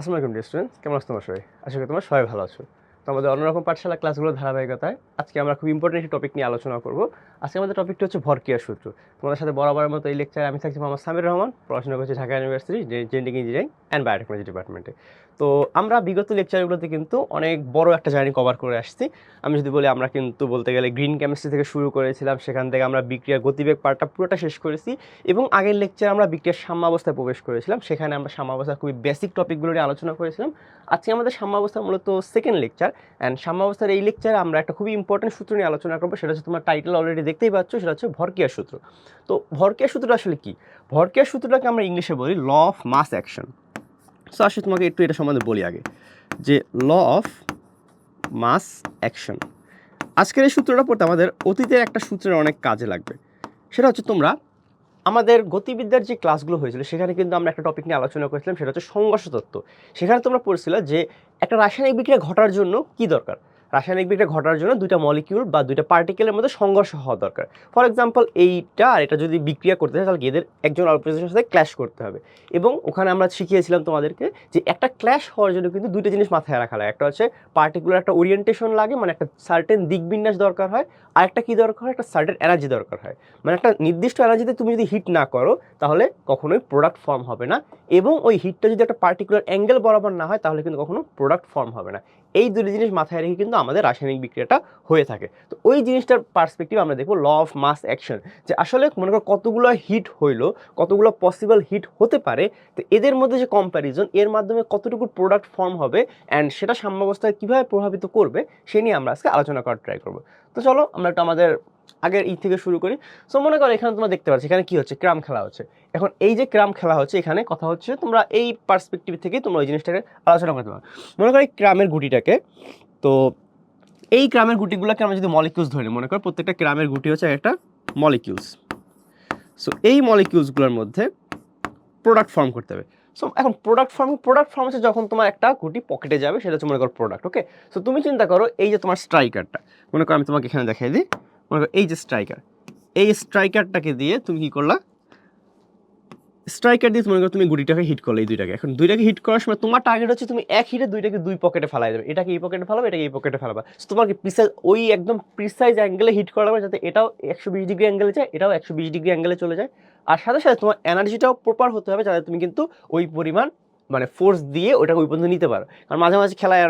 আসসালামু আলাইকুম dear students, কেমন আছো তোমরা সবাই? আশা করি তোমরা সবাই ভালো আছো। তো আমাদের অন্যরকম পাঠশালা ক্লাসগুলোর ধারাবাহিকতায় আজকে আমরা খুব ইম্পর্টেন্ট একটি টপিক নিয়ে আলোচনা করব। আজকে আমাদের টপিকটা হচ্ছে ভরক্রিয়ার সূত্র। তোমাদের সাথে বরাবরের মতো এই লেকচারে আমি থাকছি মোহাম্মদ সামির রহমান, পড়াশোনা করছি Dhaka university genetic engineering and biotechnology ডিপার্টমেন্টে। তো আমরা বিগত লেকচারগুলোতে কিন্তু অনেক বড় একটা জার্নি কভার করে আসছি। আমি যদি বলি, আমরা কিন্তু বলতে গেলে গ্রিন কেমিস্ট্রি থেকে শুরু করেছিলাম, সেখান থেকে আমরা বিক্রিয়ার গতিবেগ পার্টটা পুরোটা শেষ করেছি এবং আগের লেকচারে আমরা বিক্রিয়ার সাম্যাবস্থায় প্রবেশ করেছিলাম, সেখানে আমরা সাম্যাবস্থার খুবই বেসিক টপিকগুলো নিয়ে আলোচনা করেছিলাম। আজকে আমাদের সাম্যাবস্থা মূলত সেকেন্ড লেকচার, অ্যান্ড সাম্যাবস্থার এই লেকচারে আমরা একটা খুবই ইম্পর্টেন্ট সূত্র নিয়ে আলোচনা করবো। সেটা হচ্ছে, তোমার টাইটেল অলরেডি দেখতেই পাচ্ছ, সেটা হচ্ছে ভরক্রিয়ার সূত্র। তো ভরক্রিয়ার সূত্রটা আসলে কি? ভরক্রিয়ার সূত্রটাকে আমরা ইংলিশে বলি law of mass action. So আসলে তোমাকে একটু এটা সম্বন্ধে বলি আগে, যে ল অফ মাস অ্যাকশন। আজকের এই সূত্রটা পড়তে আমাদের অতীতের একটা সূত্রের অনেক কাজে লাগবে। সেটা হচ্ছে, তোমরা আমাদের গতিবিদ্যার যে ক্লাসগুলো হয়েছিল সেখানে কিন্তু আমরা একটা টপিক নিয়ে আলোচনা করেছিলাম, সেটা হচ্ছে সংঘর্ষ তত্ত্ব। সেখানে তোমরা পড়ছিলে যে একটা রাসায়নিক বিক্রিয়া ঘটার জন্য কি দরকার? রাসায়নিক বিক্রিয়া ঘটার জন্য দুইটা মলিকিউল বা দুইটা পার্টিকেলের মধ্যে সংঘর্ষ হওয়া দরকার। ফর এক্সাম্পল, এইটা আর এটা যদি বিক্রিয়া করতে হয়, তাহলে এদের একজন অপরের সাথে ক্ল্যাশ করতে হবে। এবং ওখানে আমরা শিখিয়েছিলাম তোমাদেরকে যে একটা ক্ল্যাশ হওয়ার জন্য কিন্তু দুইটা জিনিস মাথায় রাখা লাগে। একটা হচ্ছে পার্টিকুলার একটা ওরিয়েন্টেশন লাগে, মানে একটা সার্টেন দিকবিন্যাস দরকার হয়। আর একটা কী দরকার হয়? একটা সার্টেন এনার্জি দরকার হয়। মানে একটা নির্দিষ্ট এনার্জিতে তুমি যদি হিট না করো, তাহলে কখনোই প্রোডাক্ট ফর্ম হবে না। এবং ওই হিটটা যদি একটা পার্টিকুলার অ্যাঙ্গেল বরাবর না হয়, তাহলে কিন্তু কখনো প্রোডাক্ট ফর্ম হবে না। এই দুটো জিনিস মাথায় রেখে কিন্তু আমাদের রাসায়নিক বিক্রিয়াটা হয়ে থাকে। তো ওই জিনিসটার পার্সপেক্টিভ আমরা দেখবো ল অফ মাস অ্যাকশন, যে আসলে মনে করো কতগুলো হিট হইলো, কতগুলো পসিবল হিট হতে পারে, তো এদের মধ্যে যে কম্প্যারিজন, এর মাধ্যমে কতটুকু প্রোডাক্ট ফর্ম হবে অ্যান্ড সেটা সাম্যাবস্থায় কীভাবে প্রভাবিত করবে, সে নিয়ে আমরা আজকে আলোচনা করার ট্রাই করবো। তো চলো আমরা একটু আমাদের আগের থেকে শুরু করি। সো মনে করো এখানে তোমরা দেখতে পাচ্ছ এখানে কি হচ্ছে, ক্রাম খেলা হচ্ছে। এখন এই যে ক্রাম খেলা হচ্ছে, এখানে কথা হচ্ছে তোমরা এই পার্সপেক্টিভ থেকে তোমরা ওই জিনিসটাকে আলোচনা করতে পারো। মনে করো এই ক্রামের গুটিটাকে, তো এই ক্রামের গুটিগুলোকে আমরা যদি মলিকিউলস ধরি, মনে করো প্রত্যেকটা ক্রামের গুটি হচ্ছে একটা মলিকিউলস। সো এই মলিকিউলসগুলোর মধ্যে প্রোডাক্ট ফর্ম করতে হবে। সো এখন প্রোডাক্ট ফর্ম হচ্ছে যখন তোমার একটা গুটি পকেটে যাবে, সেটা হচ্ছে মনে করো প্রোডাক্ট। ওকে, সো তুমি চিন্তা করো এই যে তোমার স্ট্রাইকারটা, মনে করো আমি তোমাকে এখানে দেখাই দিই। মনে করো এই যে স্ট্রাইকার, এই স্ট্রাইকারটাকে দিয়ে তুমি কি করলা? স্ট্রাইকার দিয়ে মনে করো তুমি গুটিটাকে হিট করলে, এই দুইটাকে। এখন দুইটাকে হিট করার সময় তোমার টার্গেট হচ্ছে তুমি এক হিটে দুইটাকে দুই পকেটে ফেলাই দেবে। এটাকে এই পকেটে ফেলাবে, এটাকে এই পকেটে ফেলাবা। তোমার কি প্রিসাইজ, ওই একদম প্রিসাইজ অ্যাঙ্গেলে হিট করা হবে, যাতে এটাও 120 ডিগ্রি অ্যাঙ্গেলে যায়, এটাও 120 ডিগ্রি অ্যাঙ্গেলে চলে যায়। আর সাথে সাথে তোমার এনার্জিটাও প্রপার হতে হবে, যাতে তুমি কিন্তু ওই পরিমাণ মানে ফোর্স দিয়ে ওটাকে ওই পর্যন্ত নিতে পারো। কারণ মাঝে মাঝে খেলায়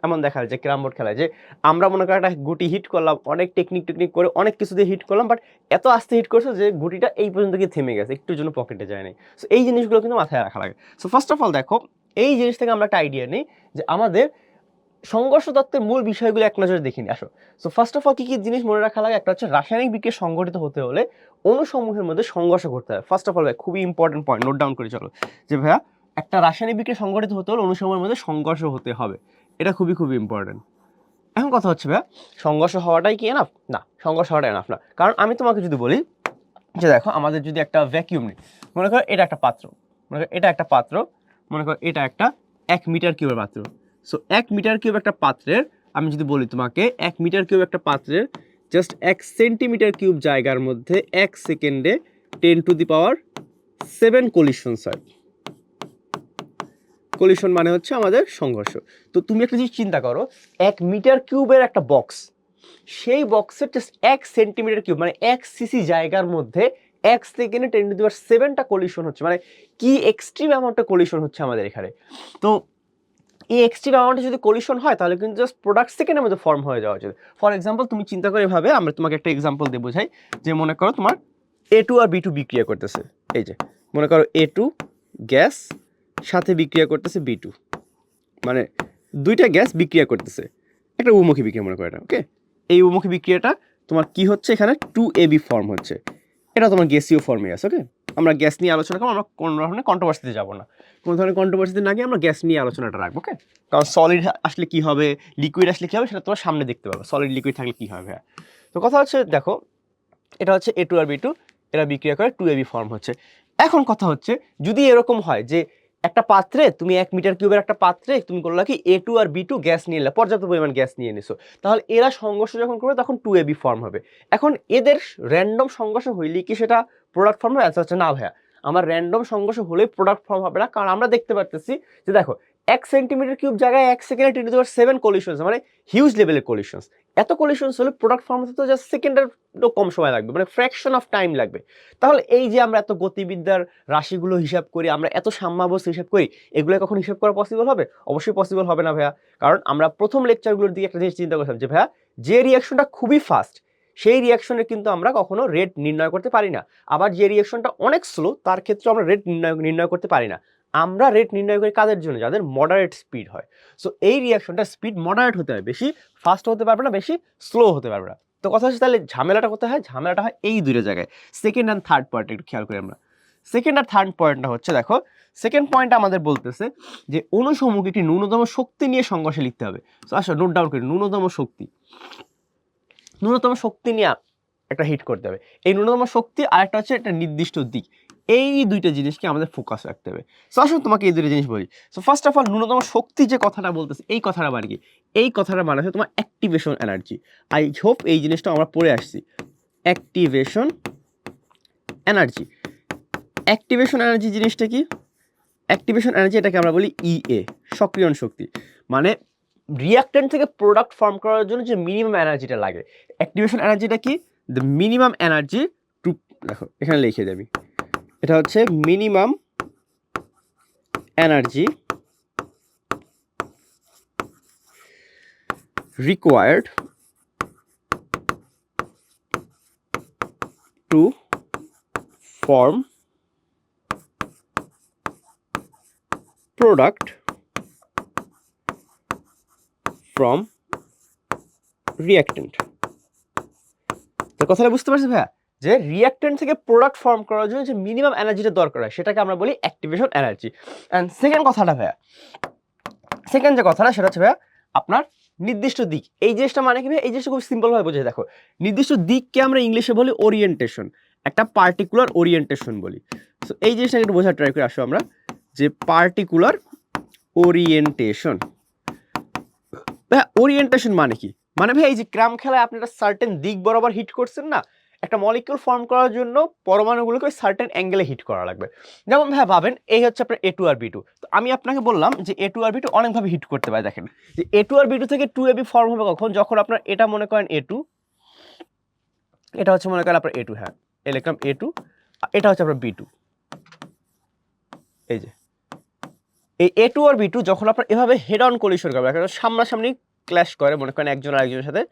এমন দেখা যায় যে ক্যারাম বোর্ড খেলায়, যে আমরা মনে করি একটা গুটি হিট করলাম, অনেক টেকনিক করে অনেক কিছু দিয়ে হিট করলাম, বাট এত আস্তে হিট করছে যে গুটিটা এই পর্যন্ত গিয়ে থেমে গেছে, একটুর জন্য পকেটে যায়নি। সো এই জিনিসগুলো কিন্তু মাথায় রাখা লাগে। সো ফার্স্ট অফ অল দেখো, এই জিনিস থেকে আমরা একটা আইডিয়া নিই যে আমাদের সংঘর্ষ তত্ত্বের মূল বিষয়গুলো এক নজরে দেখে নিই, আসো। সো ফার্স্ট অফ অল কি কি জিনিস মনে রাখা লাগে? একটা হচ্ছে রাসায়নিক বিক্রিয়া সংঘটিত হতে হলে অণুসমূহের মধ্যে সংঘর্ষ করতে হয়। ফার্স্ট অফ অল ভাই, খুবই ইম্পর্টেন্ট পয়েন্ট, নোট ডাউন করে চলো, যে ভাইয়া একটা রাসায়নিক বিক্রিয়া সংঘটিত হতে হলে অণুসমূহের মধ্যে সংঘর্ষ হতে হবে। এটা খুবই খুবই ইম্পর্টেন্ট। এখন কথা হচ্ছে ভাইয়া, সংঘর্ষ হওয়াটাই কি এনাফ? না, সংঘর্ষ হওয়াটা এনাফ না। কারণ আমি তোমাকে যদি বলি যে দেখো, আমাদের যদি একটা ভ্যাকিউম নিই, মনে করো এটা একটা পাত্র, মনে করো এটা একটা পাত্র, মনে করো এটা একটা 1 মিটার কিউবের পাত্র। সো 1 মিটার কিউব একটা পাত্রের, আমি যদি বলি তোমাকে 1 মিটার কিউব একটা পাত্রের জাস্ট 1 সেন্টিমিটার কিউব জায়গার মধ্যে 1 সেকেন্ডে 10⁻⁷ কলিশনস হয়। কলিশন মানে হচ্ছে আমাদের সংঘর্ষ। তো তুমি একটা জিনিস চিন্তা করো, 1 মিটার কিউবের একটা বক্স, সেই বক্সের জাস্ট 1 সেন্টিমিটার কিউব মানে 1 সিসি জায়গার মধ্যে 1 সেকেন্ডে 10⁻⁷ কলিশন হচ্ছে। মানে কি এক্সট্রিম অ্যামাউন্টে কলিশন হচ্ছে আমাদের এখানে। তো এই এক্সট্রিম অ্যামাউন্টে যদি কলিশন হয়, তাহলে কিন্তু জাস্ট প্রোডাক্ট সেকেন্ডের মধ্যে ফর্ম হয়ে যাওয়া উচিত। ফর এক্সাম্পল, তুমি চিন্তা করে এভাবে, আমরা তোমাকে একটা এক্সাম্পল দিয়ে বোঝাই, যে মনে করো তোমার A2 আর B2 বিক্রিয়া করতেছে। এই যে মনে করো A2 গ্যাস সাথে বিক্রিয়া করতেছে B2, মানে দুইটা গ্যাস বিক্রিয়া করতেছে, একটা উন্মুখী বিক্রিয়া মনে করো এটা। ওকে, এই উন্মুখী বিক্রিয়াটা তোমার কি হচ্ছে, এখানে 2AB ফর্ম হচ্ছে। এটা তোমার গ্যাসীয় ফর্মে আছে। ওকে, আমরা গ্যাস নিয়ে আলোচনা করবো, আমরা কোনো ধরনের কন্ট্রোভার্সিতে যাবো না, কোনো ধরনের কন্ট্রোভার্সিতে না গিয়ে আমরা গ্যাস নিয়ে আলোচনাটা রাখবো। ওকে, কারণ সলিড আসলে কি হবে, লিকুইড আসলে কি হবে, সেটা তোমার সামনে দেখতে পাবো, সলিড লিকুইড থাকলে কি হবে। হ্যাঁ, তো কথা হচ্ছে দেখো, এটা হচ্ছে A2 আর B2, এরা বিক্রিয়া করে 2AB ফর্ম হচ্ছে। এখন কথা হচ্ছে, যদি এরকম হয় যে একটা পাত্রে তুমি 1 মিটার কিউবের একটা পাত্রে তুমি করলা কি A2 আর B2 গ্যাস নিয়ে নিলে, পর্যাপ্ত পরিমাণ গ্যাস নিয়ে নিছো, তাহলে এরা সংঘর্ষ যখন করবে তখন 2AB ফর্ম হবে। এখন এদের র্যান্ডম সংঘর্ষ হইলে কি সেটা প্রোডাক্ট ফর্ম হবে? আচ্ছা না ভাইয়া, আমার র্যান্ডম সংঘর্ষ হলেই প্রোডাক্ট ফর্ম হবে না, কারণ আমরা দেখতে পারতেছি যে দেখো 1 সেন্টিমিটার কিউব জায়গায় 1 সেকেন্ডে 10⁻7 কলিশনস, মানে হিউজ লেভেলের কলিশনস। এত কলিশনস হলে প্রোডাক্ট ফর্ম হতে তো জাস্ট সেকেন্ডের কম সময় লাগবে, মানে ফ্র্যাকশন অফ টাইম লাগবে। তাহলে এই যে আমরা এত গতিবিদ্যার রাশিগুলো হিসাব করি, আমরা এত সাম্যাবস্থা হিসাব করি, এগুলো কখন হিসাব করা পসিবল হবে? অবশ্যই পসিবল হবে না ভাইয়া। কারণ আমরা প্রথম লেকচারগুলোর দিকে একটা জিনিস চিন্তা করতাম যে ভাইয়া যে রিয়াকশনটা খুবই ফাস্ট, সেই রিয়াকশনে কিন্তু আমরা কখনো রেট নির্ণয় করতে পারি না। আবার যে রিয়াকশনটা অনেক স্লো, তার ক্ষেত্রে আমরা রেট নির্ণয় করতে পারি না। আমরা রেট নির্ণয় করি কাদের জন্য? যাদের মডারেট স্পিড হয়। সো এই রিয়াকশনটা স্পিড মডারেট হতে হয়, বেশি ফাস্ট হতে পারবে না, বেশি স্লো হতে পারবে না। তো কথা হচ্ছে তাহলে ঝামেলাটা কোথায় হয়? ঝামেলাটা হয় এই দুটো জায়গায়, সেকেন্ড অ্যান্ড থার্ড পয়েন্ট একটু খেয়াল করি আমরা। সেকেন্ড আর থার্ড পয়েন্টটা হচ্ছে, দেখো সেকেন্ড পয়েন্টটা আমাদের বলতেছে যে অনুসমূহ একটি ন্যূনতম শক্তি নিয়ে সংঘর্ষে লিখতে হবে। তো আসো নোট ডাউন করি, ন্যূনতম শক্তি নিয়ে একটা হিট করতে হবে। এই ন্যূনতম শক্তি আর একটা হচ্ছে একটা নির্দিষ্ট দিক, এই দুইটা জিনিসকে আমাদের ফোকাস রাখতে হবে। সো আসুন তোমাকে এই দুইটা জিনিস বলি। সো ফার্স্ট অফ অল, ন্যূনতম শক্তি যে কথাটা বলতেছে, এই কথাটা মানে কি? এই কথাটা মানে হচ্ছে তোমার অ্যাক্টিভেশন এনার্জি। আই হোপ এই জিনিসটা আমরা পড়ে আসছি, অ্যাক্টিভেশন এনার্জি। অ্যাক্টিভেশন এনার্জি জিনিসটা কি? অ্যাক্টিভেশন এনার্জি, এটাকে আমরা বলি ইএ, সক্রিয়ণ শক্তি। মানে রিঅ্যাক্ট্যান্ট থেকে প্রোডাক্ট ফর্ম করার জন্য যে মিনিমাম এনার্জিটা লাগে, অ্যাক্টিভেশন এনার্জিটা কি? দ্য মিনিমাম এনার্জি টু, দেখো এখানে লিখে দেবি, এটা হচ্ছে minimum energy required to form product from reactant. তো কথাটা বুঝতে পারছি ভাইয়া, যে রিঅ্যাক্ট্যান্ট থেকে প্রোডাক্ট ফর্ম করার জন্য যে মিনিমাম এনার্জিটা দরকার হয়, সেটাকে আমরা বলি অ্যাক্টিভেশন এনার্জি। অ্যান্ড সেকেন্ড কথাটা ভাইয়া, সেকেন্ড যে কথাটা সেটা হচ্ছে ভাইয়া আপনার নির্দিষ্ট দিক। এই জিনিসটা মানে কি ভাই? এই জিনিসটা খুব সিম্পল ভাবে বোঝাই, দেখো নির্দিষ্ট দিককে আমরা ইংলিশে বলি ওরিয়েন্টেশন, একটা পার্টিকুলার ওরিয়েন্টেশন বলি। সো এই জিনিসটা একটু বোঝার ট্রাই করে আসো আমরা, যে পার্টিকুলার ওরিয়েন্টেশন। ভাই ওরিয়েন্টেশন মানে কি? মানে ভাই এই যে ক্রাম খেলায় আপনি একটা সার্টেন দিক বরাবর হিট করছেন না, একটা মলিকিউল ফর্ম করার জন্য পরমাণুগুলোকে ওই সার্টেন অ্যাঙ্গেলে হিট করা লাগবে। যেমন ভাই ভাবেন, এই হচ্ছে আপনার A2 আর B2। তো আমি আপনাকে বললাম যে A2 আর B2 অনেকভাবে হিট করতে পারে। দেখেন যে A2 আর B2 থেকে 2AB ফর্ম হবে কখন? যখন আপনার এটা মনে করেন A2, এটা হচ্ছে মনে করেন আপনার A2, হ্যাঁ এই লিখলাম A2, এটা হচ্ছে আপনার B2। এই যে এই A2 আর B2 যখন আপনার এভাবে হেড অন কলিশন করবে, সামনাসামনি ক্ল্যাশ করে মনে করেন একজন আরেকজনের সাথে,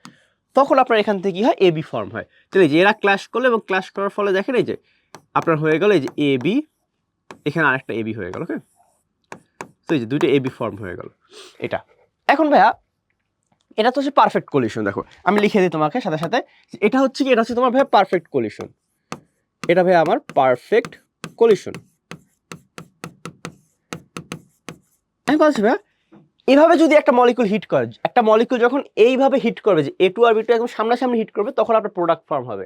তখন আপনার এখান থেকে কি হয়? AB ফর্ম হয়। তো এই যে এরা ক্ল্যাশ করলো, এবং ক্ল্যাশ করার ফলে দেখেন এই যে আপনার হয়ে গেল এই যে AB, এখানে আরেকটা AB হয়ে গেল। ওকে, তো এই যে দুইটা AB ফর্ম হয়ে গেল এটা। এখন ভাইয়া এটা তো হচ্ছে পারফেক্ট কলিশন। দেখো আমি লিখে দিই তোমাকে সাথে সাথে, এটা হচ্ছে কি? এটা হচ্ছে তোমার ভাইয়া পারফেক্ট কলিশন। এটা ভাইয়া আমার পারফেক্ট কলিশন। আমি বলছি ভাইয়া এভাবে যদি একটা মলিকুল হিট করে, একটা মলিকুল যখন এইভাবে হিট করবে, যে A2 আর B2 একদম সামনাসামনি হিট করবে, তখন আপনার প্রোডাক্ট ফর্ম হবে।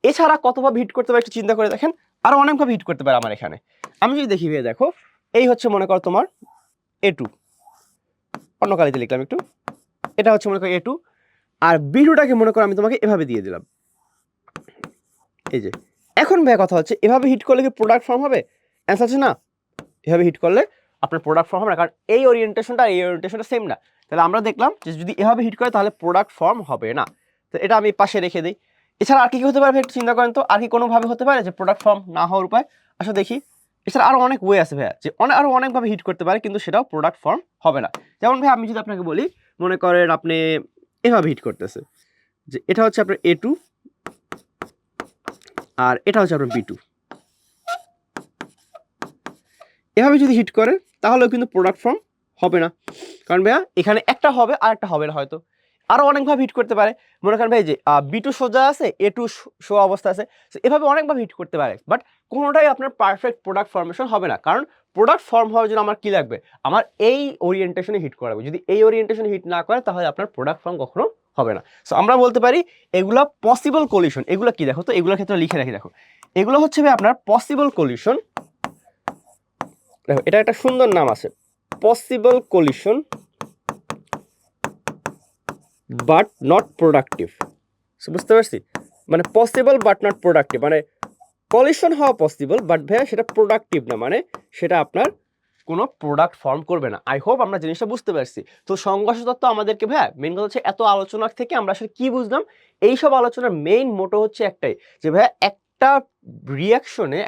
এছাড়া কতভাবে হিট করতে পারে একটু চিন্তা করে দেখেন, আরো অনেকভাবে হিট করতে পারে আমার এখানে। আমি যদি দেখি ভাই, দেখো এই হচ্ছে মনে করো তোমার A2, অন্য কালিতে লিখলাম একটু, এটা হচ্ছে মনে করো A2, আর B2টাকে মনে করো আমি তোমাকে এভাবে দিয়ে দিলাম। এই যে এখন ভাই কথা হচ্ছে, এভাবে হিট করলে কি প্রোডাক্ট ফর্ম হবে? অ্যান্সার হচ্ছে না, এভাবে হিট করলে আপনার প্রোডাক্ট ফর্ম হবে না, কারণ এই ওরিয়েন্টেশনটা এই ওরিয়েন্টেশনটা সেম না। তাহলে আমরা দেখলাম যে যদি এভাবে হিট করে তাহলে প্রোডাক্ট ফর্ম হবে না। তো এটা আমি পাশে রেখে দিই। এছাড়া আর কি হতে পারে একটু চিন্তা করেন তো, আর কি কোনোভাবে হতে পারে যে প্রোডাক্ট ফর্ম না হওয়ার উপায়? আসলে দেখি, এছাড়া আরো অনেক ওয়ে আছে ভাইয়া, যে আরো অনেকভাবে হিট করতে পারে, কিন্তু সেটাও প্রোডাক্ট ফর্ম হবে না। যেমন ভাই আমি যদি আপনাকে বলি, মনে করেন আপনি এভাবে হিট করতেছে, যে এটা হচ্ছে আপনার A2 আর এটা হচ্ছে আপনার B2, এভাবে যদি হিট করে তাহলেও কিন্তু প্রোডাক্ট ফর্ম হবে না। কারণ ভাইয়া এখানে একটা হবে আর একটা হবে না হয়তো। আরো অনেকভাবে হিট করতে পারে, মনে করেন ভাই যে B2 সোজা আছে, A2 শো অবস্থা আছে, এভাবে অনেকভাবে হিট করতে পারে, বাট কোনোটাই আপনার পারফেক্ট প্রোডাক্ট ফর্মেশন হবে না। কারণ প্রোডাক্ট ফর্ম হওয়ার জন্য আমার কি লাগবে? আমার এই ওরিয়েন্টেশনে হিট করাবে। যদি এই ওরিয়েন্টেশনে হিট না করে, তাহলে আপনার প্রোডাক্ট ফর্ম কখনো হবে না। সো আমরা বলতে পারি এগুলা পসিবল কলিশন। এগুলো কি দেখো তো, এগুলোর ক্ষেত্রে লিখে রাখি, দেখো এগুলো হচ্ছে ভাই আপনার পসিবল কলিশন। দেখো এটা একটা সুন্দর নাম আছে, possible collision but not productive. বুঝতে পারছি? মানে পসিবল বাট নট প্রোডাক্টিভ, মানে কলিশন হওয়া পসিবল, বাট ভাইয়া সেটা প্রোডাক্টিভ না, মানে সেটা আপনার কোনো প্রোডাক্ট ফর্ম করবে না। আই হোপ আমরা জিনিসটা বুঝতে পারছি। তো সংঘর্ষ তত্ত্ব আমাদেরকে ভাইয়া মেইন কথা হচ্ছে এত আলোচনা থেকে আমরা আসলে কি বুঝলাম, এইসব আলোচনার মেইন মোটো হচ্ছে একটাই, যে ভাইয়া একটা রিয়াকশনে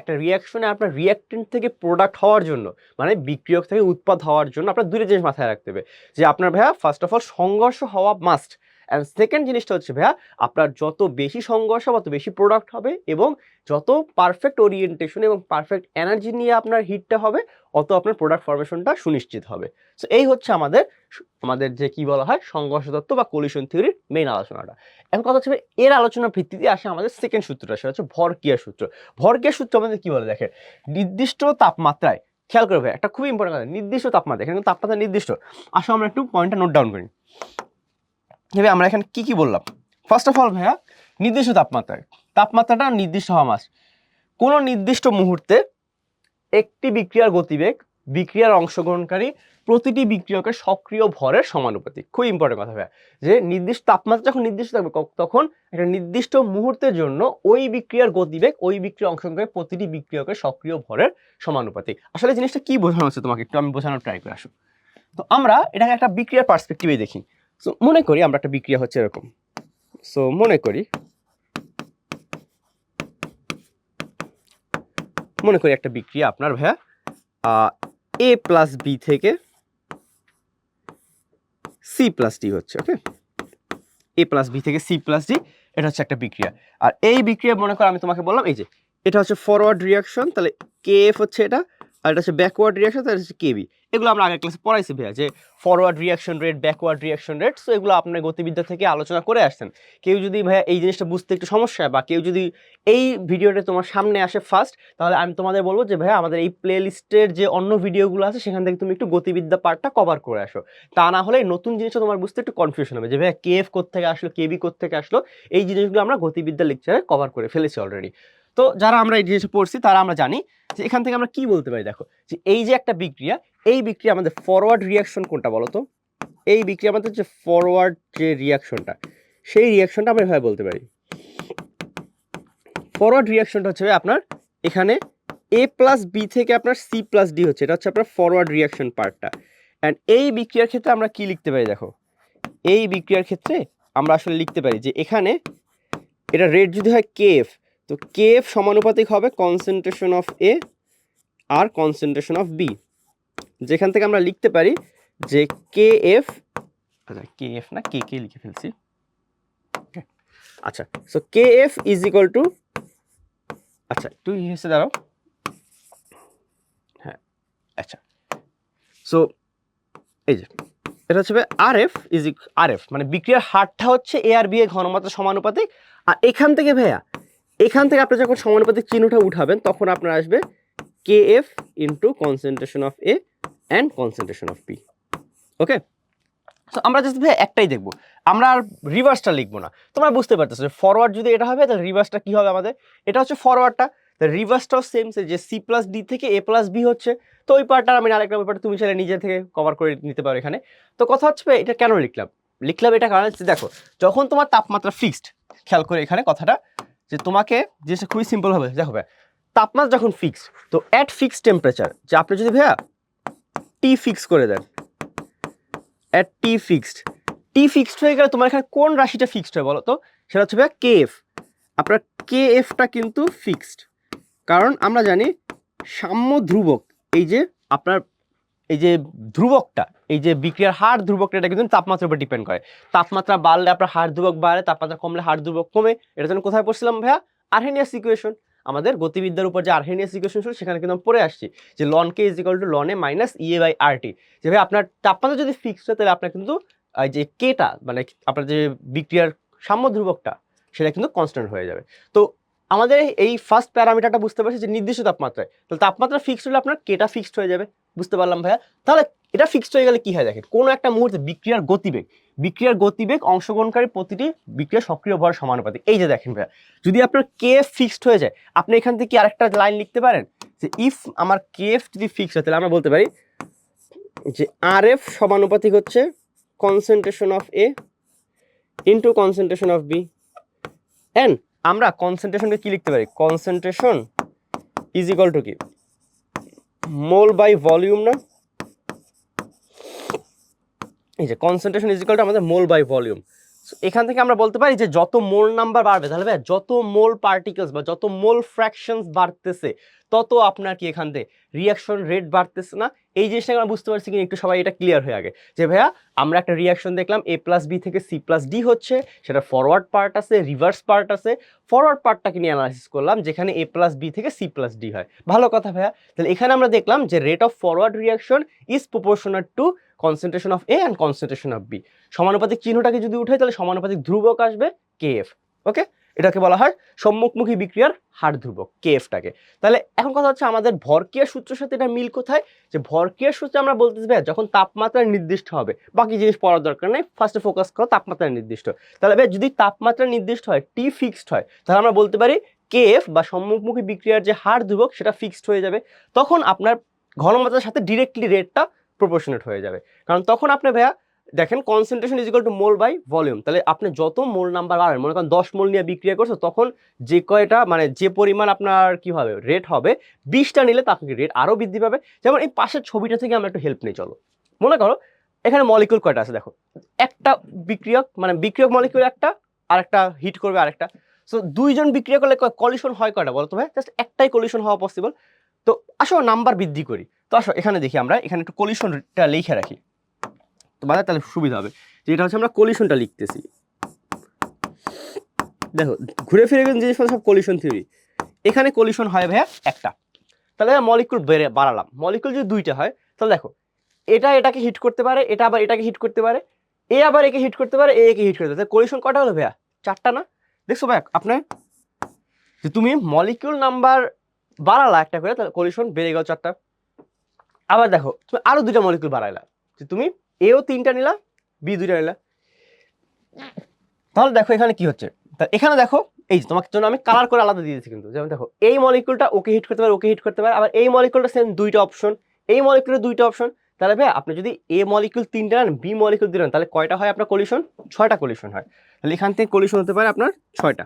আপনার রিয়াক্টেন্ট থেকে প্রোডাক্ট হওয়ার জন্য, মানে বিক্রিয়ক থেকে উৎপাদ হওয়ার জন্য আপনার দুইটা জিনিস মাথায় রাখতে হবে, যে আপনার ভাইয়া ফার্স্ট অফ অল সংঘর্ষ হওয়া মাস্ট, অ্যান্ড সেকেন্ড জিনিসটা হচ্ছে ভাইয়া আপনার যত বেশি সংঘর্ষ তত বেশি প্রোডাক্ট হবে, এবং যত পারফেক্ট ওরিয়েন্টেশন এবং পারফেক্ট এনার্জি নিয়ে আপনার হিটটা হবে অত আপনার প্রোডাক্ট ফরমেশনটা সুনিশ্চিত হবে। সো এই হচ্ছে আমাদের যে কি বলা হয় সংঘর্ষ তত্ত্ব বা কোলিশন থিওরির মেইন আলোচনাটা। এখন কথা হচ্ছে এর আলোচনার ভিত্তিতে আসে আমাদের সেকেন্ড সূত্রটা, সেটা হচ্ছে ভরক্রিয়া সূত্র। ভরক্রিয়া সূত্র আমাদের কি বলে দেখেন, নির্দিষ্ট তাপমাত্রায়, খেয়াল করবে একটা খুবই ইম্পর্টেন্ট কথা, নির্দিষ্ট তাপমাত্রা, এখানে তাপমাত্রা নির্দিষ্ট। আসলে আমরা একটু পয়েন্টটা নোট ডাউন করি। ভাবে আমরা এখানে কি বললাম, ফার্স্ট অফ অল ভাইয়া নির্দিষ্ট তাপমাত্রাটা নির্দিষ্ট হওয়া মাস। কোনো নির্দিষ্ট মুহূর্তে একটি বিক্রিয়ার গতিবেগ বিক্রিয়ার অংশগ্রহণকারী প্রতিটি বিক্রিয়কের সক্রিয় ভরের সমানুপাতিক। খুব ইম্পর্টেন্ট কথা ভাইয়া, যে নির্দিষ্ট তাপমাত্রা যখন নির্দিষ্ট থাকবে তখন একটা নির্দিষ্ট মুহূর্তের জন্য ওই বিক্রিয়ার গতিবেগ ওই বিক্রিয়া অংশগ্রহণকারী প্রতিটি বিক্রিয়কের সক্রিয় ভরের সমানুপাতিক। আসলে জিনিসটা কি বোঝানো হচ্ছে তোমাকে একটু আমি বোঝানোর ট্রাই করে আসো। তো আমরা এটাকে একটা বিক্রিয়ার পার্সপেক্টিভে দেখি। সো মনে করি আমরা একটা বিক্রিয়া হচ্ছে এরকম, সো মনে করি একটা বিক্রিয়া আপনার ভাইয়া এ প্লাস বি থেকে সি প্লাস ডি হচ্ছে। ওকে, এ প্লাস বি থেকে সি প্লাস ডি, এটা হচ্ছে একটা বিক্রিয়া। আর এই বিক্রিয়া মনে করো আমি তোমাকে বললাম এই যে এটা হচ্ছে ফরওয়ার্ড রিয়াকশন, তাহলে কে এফ হচ্ছে এটা, আর এটা হচ্ছে ব্যাকওয়ার্ড রিয়াকশন, তাহলে হচ্ছে কেবি। এগুলো আমরা আগের ক্লাসে পড়াইছি ভাইয়া, যে forward reaction rate, backward reaction rate. So এগুলো আপনার গতিবিদ্যা থেকে আলোচনা করে আসছেন। কেউ যদি ভাইয়া এই জিনিসটা বুঝতে একটু সমস্যা হয়, বা কেউ যদি এই ভিডিওটা তোমার সামনে আসে ফার্স্ট, তাহলে আমি তোমাদের বলবো যে ভাইয়া আমাদের এই প্লে লিস্টের যে অন্য ভিডিওগুলো আছে সেখান থেকে তুমি একটু গতিবিদ্যা পার্টটা কভার করে আসো। তা না হলে নতুন জিনিসটা তোমার বুঝতে একটু কনফিউশন হবে, যে ভাইয়া কে এফ কোত্থেকে আসলো, কেবি কোত্থেকে আসলো। এই জিনিসগুলো আমরা গতিবিদ্যা লেকচারে কভার করে ফেলেছি অলরেডি। তো যারা আমরা এই জিনিসটা পড়ছি তারা আমরা জানি যে এখান থেকে আমরা কি বলতে পারি। দেখো যে এই যে একটা বিক্রিয়া, এই বিক্রিয়া আমাদের ফরওয়ার্ড রিয়াকশন কোনটা বলো তো? এই বিক্রিয়া আমাদের যে ফরওয়ার্ড যে রিয়াকশনটা, সেই রিয়াকশনটা আমরা এভাবে বলতে পারি। ফরওয়ার্ড রিয়াকশনটা হচ্ছে আপনার এখানে এ প্লাস বি থেকে আপনার সি প্লাস ডি হচ্ছে, এটা হচ্ছে আপনার ফরওয়ার্ড রিয়াকশন পার্টটা। অ্যান্ড এই বিক্রিয়ার ক্ষেত্রে আমরা কি লিখতে পারি, দেখো এই বিক্রিয়ার ক্ষেত্রে আমরা আসলে লিখতে পারি যে এখানে এটা রেট যদি হয় কেএফ, তো কেএফ সমানুপাতিক হবে কনসেন্ট্রেশন অফ এ আর কনসেন্ট্রেশন অফ বি, যেখান থেকে আমরা লিখতে পারি যে কেএফ, আচ্ছা কেএফ না কে কে লিখে ফেলছি, আচ্ছা so KF is equal two, আচ্ছা একটু এসে দাঁড়াও, হ্যাঁ আচ্ছা সো এই যে এটা হচ্ছে আরএফ ইজ আরএফ, মানে বিক্রিয়ার হারটা হচ্ছে এ আর বি এর ঘনমাত্রা সমানুপাতিক। আর এখান থেকে ভাইয়া এখান থেকে আপনি যখন সমানুপাতিক চিহ্নটা উঠাবেন তখন আপনার আসবে KF into concentration of A and concentration of B. Okay, so আমরা জাস্ট ভাই একটাই দেখবো, আমরা আর রিভার্সটা লিখবো না। তোমরা বুঝতে পারতেছো যে ফরওয়ার্ড যদি এটা হবে তাহলে রিভার্সটা কি হবে আমাদের, এটা হচ্ছে ফরওয়ার্ডটা, রিভার্সটাও সেম, যে সি প্লাস ডি থেকে এ প্লাস বি হচ্ছে। তো ওই পার্টটা আমি আরেকটা ব্যাপারটা তুমি চাইলে নিজে থেকে কভার করে নিতে পারো এখানে। তো কথা হচ্ছে এটা কেন লিখলাম এটা কারণ হচ্ছে দেখো যখন তোমার তাপমাত্রা ফিক্সড, খেয়াল করে এখানে কথাটা যে তোমাকে জিনিসটা খুবই সিম্পল হবে, দেখো ভাই তাপমাত্রা যখন ফিক্সড, তো অ্যাট ফিক্সড টেম্পারেচার, যে আপনি যদি ভাইয়া টি ফিক্স করে দেন, অ্যাট টি ফিক্সড হয়ে গেলে তোমার এখানে কোন রাশিটা ফিক্সড হয় বলো তো? সেটা হচ্ছে ভাইয়া কেএফ। আপনার কেএফটা কিন্তু ফিক্সড, কারণ আমরা জানি সাম্য ধ্রুবক, এই যে আপনার এই যে ধ্রুবকটা, এই যে বিক্রিয়ার হার ধ্রুবকটা, এটা কিন্তু তাপমাত্রার উপর ডিপেন্ড করে। তাপমাত্রা বাড়লে আপনার হার ধ্রুবক বাড়ে, তাপমাত্রা কমলে হার ধ্রুবক কমে। এটা জন্য কোথায় পড়ছিলাম ভাইয়া? Arrhenius equation. আমাদের গতিবিদ্যার উপর যে আর্হেনিয়াস ইকুয়েশন ছিল সেখানে কিন্তু আমি পড়ে আসছি যে ln K is equal to ln A minus E A by R T. যে ভাই আপনার তাপমাত্রা যদি ফিক্সড হয় তাহলে আপনার কিন্তু যে কেটা, মানে আপনার যে বিক্রিয়ার সাম্য ধ্রুবকটা, সেটা কিন্তু কনস্ট্যান্ট হয়ে যাবে। তো আমাদের এই ফার্স্ট প্যারামিটারটা বুঝতে পারছি যে নির্দিষ্ট তাপমাত্রায়, তাহলে তাপমাত্রা ফিক্সড হলে আপনার কেটা ফিক্সড হয়ে যাবে। বুঝতে পারলাম ভাইয়া? তাহলে এটা ফিক্সড হয়ে গেলে কি হয় দেখেন, কোনো একটা মুহূর্তে বিক্রিয়ার গতিবেগ অংশগ্রহণকারী প্রতিটি বিক্রিয়ার সক্রিয় ভর সমানুপাতিক। এই যে দেখেন ভাইয়া, যদি আপনার কেএফ ফিক্সড হয়ে যায়, আপনি এখান থেকে আরেকটা লাইন লিখতে পারেন যে ইফ আমার কেএফ যদি ফিক্সড হয় তাহলে আমরা বলতে পারি যে আরএফ সমানুপাতিক হচ্ছে concentration of A into concentration of B. And আমরা কনসেন্ট্রেশনকে কি লিখতে পারি? কনসেন্ট্রেশন ইজ ইকুয়াল টু কি, মোল বাই ভলিউম না, এই যে কনসেন্ট্রেশন ইজ ইকুয়াল টু আমাদের মোল বাই ভলিউম। এখান থেকে আমরা বলতে পারি যে যত মোল নাম্বার বাড়বে তাহলে ভাই যত মোল পার্টিকেলস বা যত মোল ফ্র্যাকশনস বাড়তেছে তত আপনার কি এখান থেকে রিয়াকশন রেট বাড়তেছে না। এই জিনিসটা আমরা বুঝতে পারছি কিনা একটু সবাই এটা ক্লিয়ার হয়ে আগে যে ভাইয়া আমরা একটা রিয়াকশন দেখলাম A প্লাস বি থেকে C প্লাস ডি হচ্ছে, সেটা ফরওয়ার্ড পার্ট আছে রিভার্স পার্ট আছে। ফরওয়ার্ড পার্টটাকে নিয়ে অ্যানালাইসিস করলাম যেখানে A প্লাস বি থেকে C প্লাস ডি হয়। ভালো কথা ভাইয়া, তাহলে এখানে আমরা দেখলাম যে rate of forward reaction is proportional to concentration of A and concentration of B। সমানুপাতিক চিহ্নটাকে যদি উঠাই তাহলে সমানুপাতিক ধ্রুবক আসবে KF। ওকে, এটাকে বলা হয় সম্মুখমুখী বিক্রিয়ার হার ধ্রুবক KF-টাকে। তাহলে এখন কথা হচ্ছে আমাদের ভরক্রিয়ার সূত্রের সাথে এটা মিল কোথায়, যে ভরক্রিয়ার সূত্রে আমরা বলতেছি ভাই যখন তাপমাত্রা নির্দিষ্ট হবে, বাকি জিনিস পড়ার দরকার নেই, ফার্স্টে ফোকাস করো তাপমাত্রা নির্দিষ্ট। তাহলে ভাই যদি তাপমাত্রা নির্দিষ্ট হয়, T ফিক্সড হয়, তাহলে আমরা বলতে পারি KF বা সম্মুখমুখী বিক্রিয়ার যে হার ধ্রুবক সেটা ফিক্সড হয়ে যাবে। তখন আপনার ঘনমাত্রার সাথে ডিরেক্টলি রেটটা প্রপোর্শনেট হয়ে যাবে, কারণ তখন আপনি ভাইয়া দেখেন concentration is equal to mole by volume. তাহলে আপনি যত মোল নাম্বার বাড়াবেন, মনে করেন 10 মোল নিয়ে বিক্রিয়া করছো, তখন যে কয়টা মানে যে পরিমাণ আপনার কি হবে রেট হবে, 20টা নিলে তো আপনাকে রেট আরও বৃদ্ধি পাবে। যেমন এই পাশের ছবিটা থেকে আমরা একটু হেল্প নিই, চলো। মনে করো এখানে মলিকিউল কয়টা আছে দেখো, একটা বিক্রিয়ক মানে বিক্রিয়ক মলিকিউল একটা, আর একটা হিট করবে আরেকটা। সো দুইজন বিক্রিয়া করলে কলিশন হয় কয়টা বলো তো ভাই? জাস্ট একটাই কলিশন হওয়া পসিবল। তো আসো নাম্বার বৃদ্ধি করি। তো আসো এখানে দেখি আমরা এখানে একটু কলিশনটা লিখে রাখি তোমাদের, তাহলে সুবিধা হবে। যেটা হচ্ছে আমরা কলিশনটা লিখতেছি, দেখো ঘুরে ফিরে কিন্তু জিনিস সব কলিশন থিওরি। এখানে কলিশন হয় ভাইয়া একটা, তাহলে মলিকুল বাড়ালাম, মলিকুল যদি দুইটা হয় তাহলে দেখো এটা এটাকে হিট করতে পারে, এটা আবার এটাকে হিট করতে পারে, এ আবার একে হিট করতে পারে, একে হিট করতে পারে। কলিশন কটা হলো ভাইয়া? চারটা না? দেখছো ভাইয়া আপনার যে তুমি মলিকিউল নাম্বার বাড়ালা একটা করে, তাহলে কলিশন বেড়ে গেল চারটা। আবার দেখো তুমি আরো দুইটা মলিকিউল বাড়াইলা, যে তুমি এও তিনটা নিলা, বি দুইটা নিলা, তাহলে দেখো এখানে কি হচ্ছে। তা এখানে দেখো এই যে তোমাকে জন্য আমি কালার করে আলাদা দিয়ে দিচ্ছি কিন্তু, যেমন দেখো এই মলিকিউলটা ওকে হিট করতে পারে, ওকে হিট করতে পারে, আবার এই মলিকিউলটা সেম দুইটা অপশন, এই মলিকিউলের দুইটা অপশন। তাহলে ভাই আপনি যদি এ মলিকিউল তিনটা নেন, বি মলিকিউল দিলেন, তাহলে কয়টা হয় আপনার কলিশন? 6টা কলিশন হয়। তাহলে এখান থেকে কলিশন হতে পারে আপনার 6টা।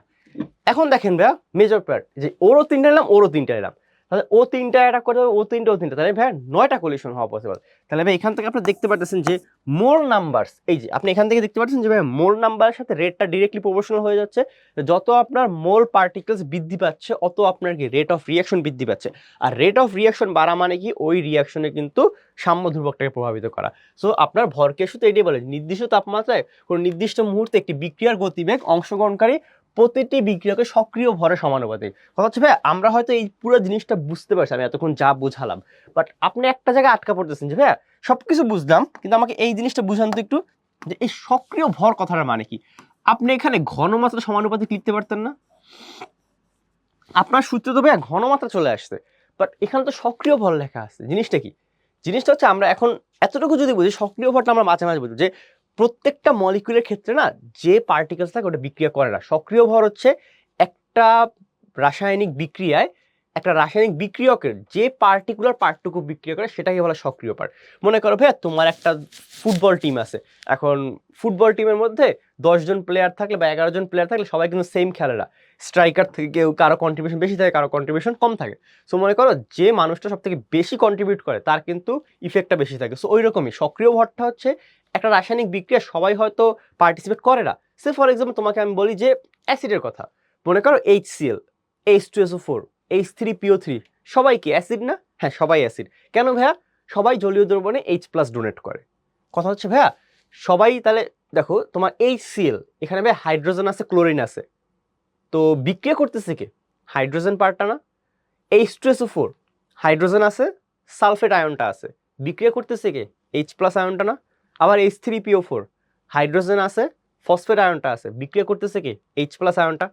এখন দেখেন ভাইয়া মেজর পার্ট, যে ওরও তিনটা নিলাম, ওরও তিনটা নিলাম, তাহলে ও তিনটা অ্যাটাক করতে হবে, ও তিনটা, ও তিনটা, তাহলে ভাইয়া 9টা কলিশন হওয়া পসিবল। তাহলে ভাই এখান থেকে আপনি দেখতে পাচ্ছেন যে মোল নাম্বারস, এই যে আপনি এখান থেকে দেখতে পাচ্ছেন যে ভাই মোল নাম্বারের সাথে রেটটা ডিরেক্টলি প্রপোর্শনাল হয়ে যাচ্ছে। যত আপনার মোল পার্টিকেলস বৃদ্ধি পাচ্ছে অত আপনার কি রেট অফ রিয়াকশন বৃদ্ধি পাচ্ছে। আর রেট অফ রিয়াকশন বাড়া মানে কি ওই রিয়াকশনে কিন্তু সাম্য ধ্রুবকটাকে প্রভাবিত করা। সো আপনার ভরকে শুধু এটাই বলে নির্দিষ্ট তাপমাত্রায় কোনো নির্দিষ্ট মুহূর্তে একটি বিক্রিয়ার গতিবেগ অংশগ্রহণকারী প্রতিটি বিক্রিয়াকে সক্রিয় ভরে সমানুপাতিক। কথা হচ্ছে ভাই আমরা হয়তো এই পুরো জিনিসটা বুঝতে পারছি, আমি এতক্ষণ যা বুঝালাম, বাট আপনি একটা জায়গায় আটকা পড়তেছেন যে ভাইয়া সবকিছু বুঝলাম কিন্তু আমাকে এই জিনিসটা বুঝান তো একটু, যে এই সক্রিয় ভর কথাটার মানে কি। আপনি এখানে ঘনমাত্রা সমানুপাতিক লিখতে পারতেন না? আপনার সূত্রে তো ভাইয়া ঘনমাত্রা চলে আসছে, বাট এখানে তো সক্রিয় ভর লেখা আছে। জিনিসটা কি? জিনিসটা হচ্ছে আমরা এখন এতটুকু যদি বুঝি, সক্রিয় ভরটা আমরা মাঝে মাঝে বুঝি যে প্রত্যেকটা মলিকিউলের ক্ষেত্রে না যে পার্টিকেলস থাকে ওটা বিক্রিয়া করে না। সক্রিয় ভর হচ্ছে একটা রাসায়নিক বিক্রিয়ায় একটা রাসায়নিক বিক্রিয়কের যে পার্টিকুলার পার্টটুকু বিক্রিয়া করে সেটাকে বলা সক্রিয় পার্ট। মনে করো ভাইয়া তোমার একটা ফুটবল টিম আছে, এখন ফুটবল টিমের মধ্যে 10 জন প্লেয়ার থাকলে বা 11 জন প্লেয়ার থাকলে সবাই কিন্তু সেম খেলে না, স্ট্রাইকার থেকে কেউ কারো কন্ট্রিবিউশন বেশি থাকে, কারো কন্ট্রিবিউশন কম থাকে। সো মনে করো যে মানুষটা সব থেকে বেশি কন্ট্রিবিউট করে তার কিন্তু ইফেক্টটা বেশি থাকে। সো ওই রকমই সক্রিয় ভরটা হচ্ছে একটা রাসায়নিক বিক্রিয়া সবাই হয়তো পার্টিসিপেট করে না। সে ফর এক্সাম্পল তোমাকে আমি বলি যে অ্যাসিডের কথা, মনে করো HCl, H2SO4, H3PO3, সবাই কি অ্যাসিড না? হ্যাঁ সবাই অ্যাসিড। কেন ভাইয়া? সবাই জলীয় দ্রবণে H+ ডোনেট করে। কথা হচ্ছে ভাইয়া সবাই, তাহলে দেখো তোমার HCl এখানে ভাই হাইড্রোজেন আছে, ক্লোরিন আছে, তো বিক্রিয়া করতেছে কে? হাইড্রোজেন পার্টটা না? H2SO4 হাইড্রোজেন আছে, সালফেট আয়নটা আছে, বিক্রিয়া করতেছে কে? H+ আয়নটা না? আবার H3PO4 হাইড্রোজেন আছে, ফসফেট আয়নটা আছে, বিক্রিয়া করতেছে কে? H+ আয়নটা।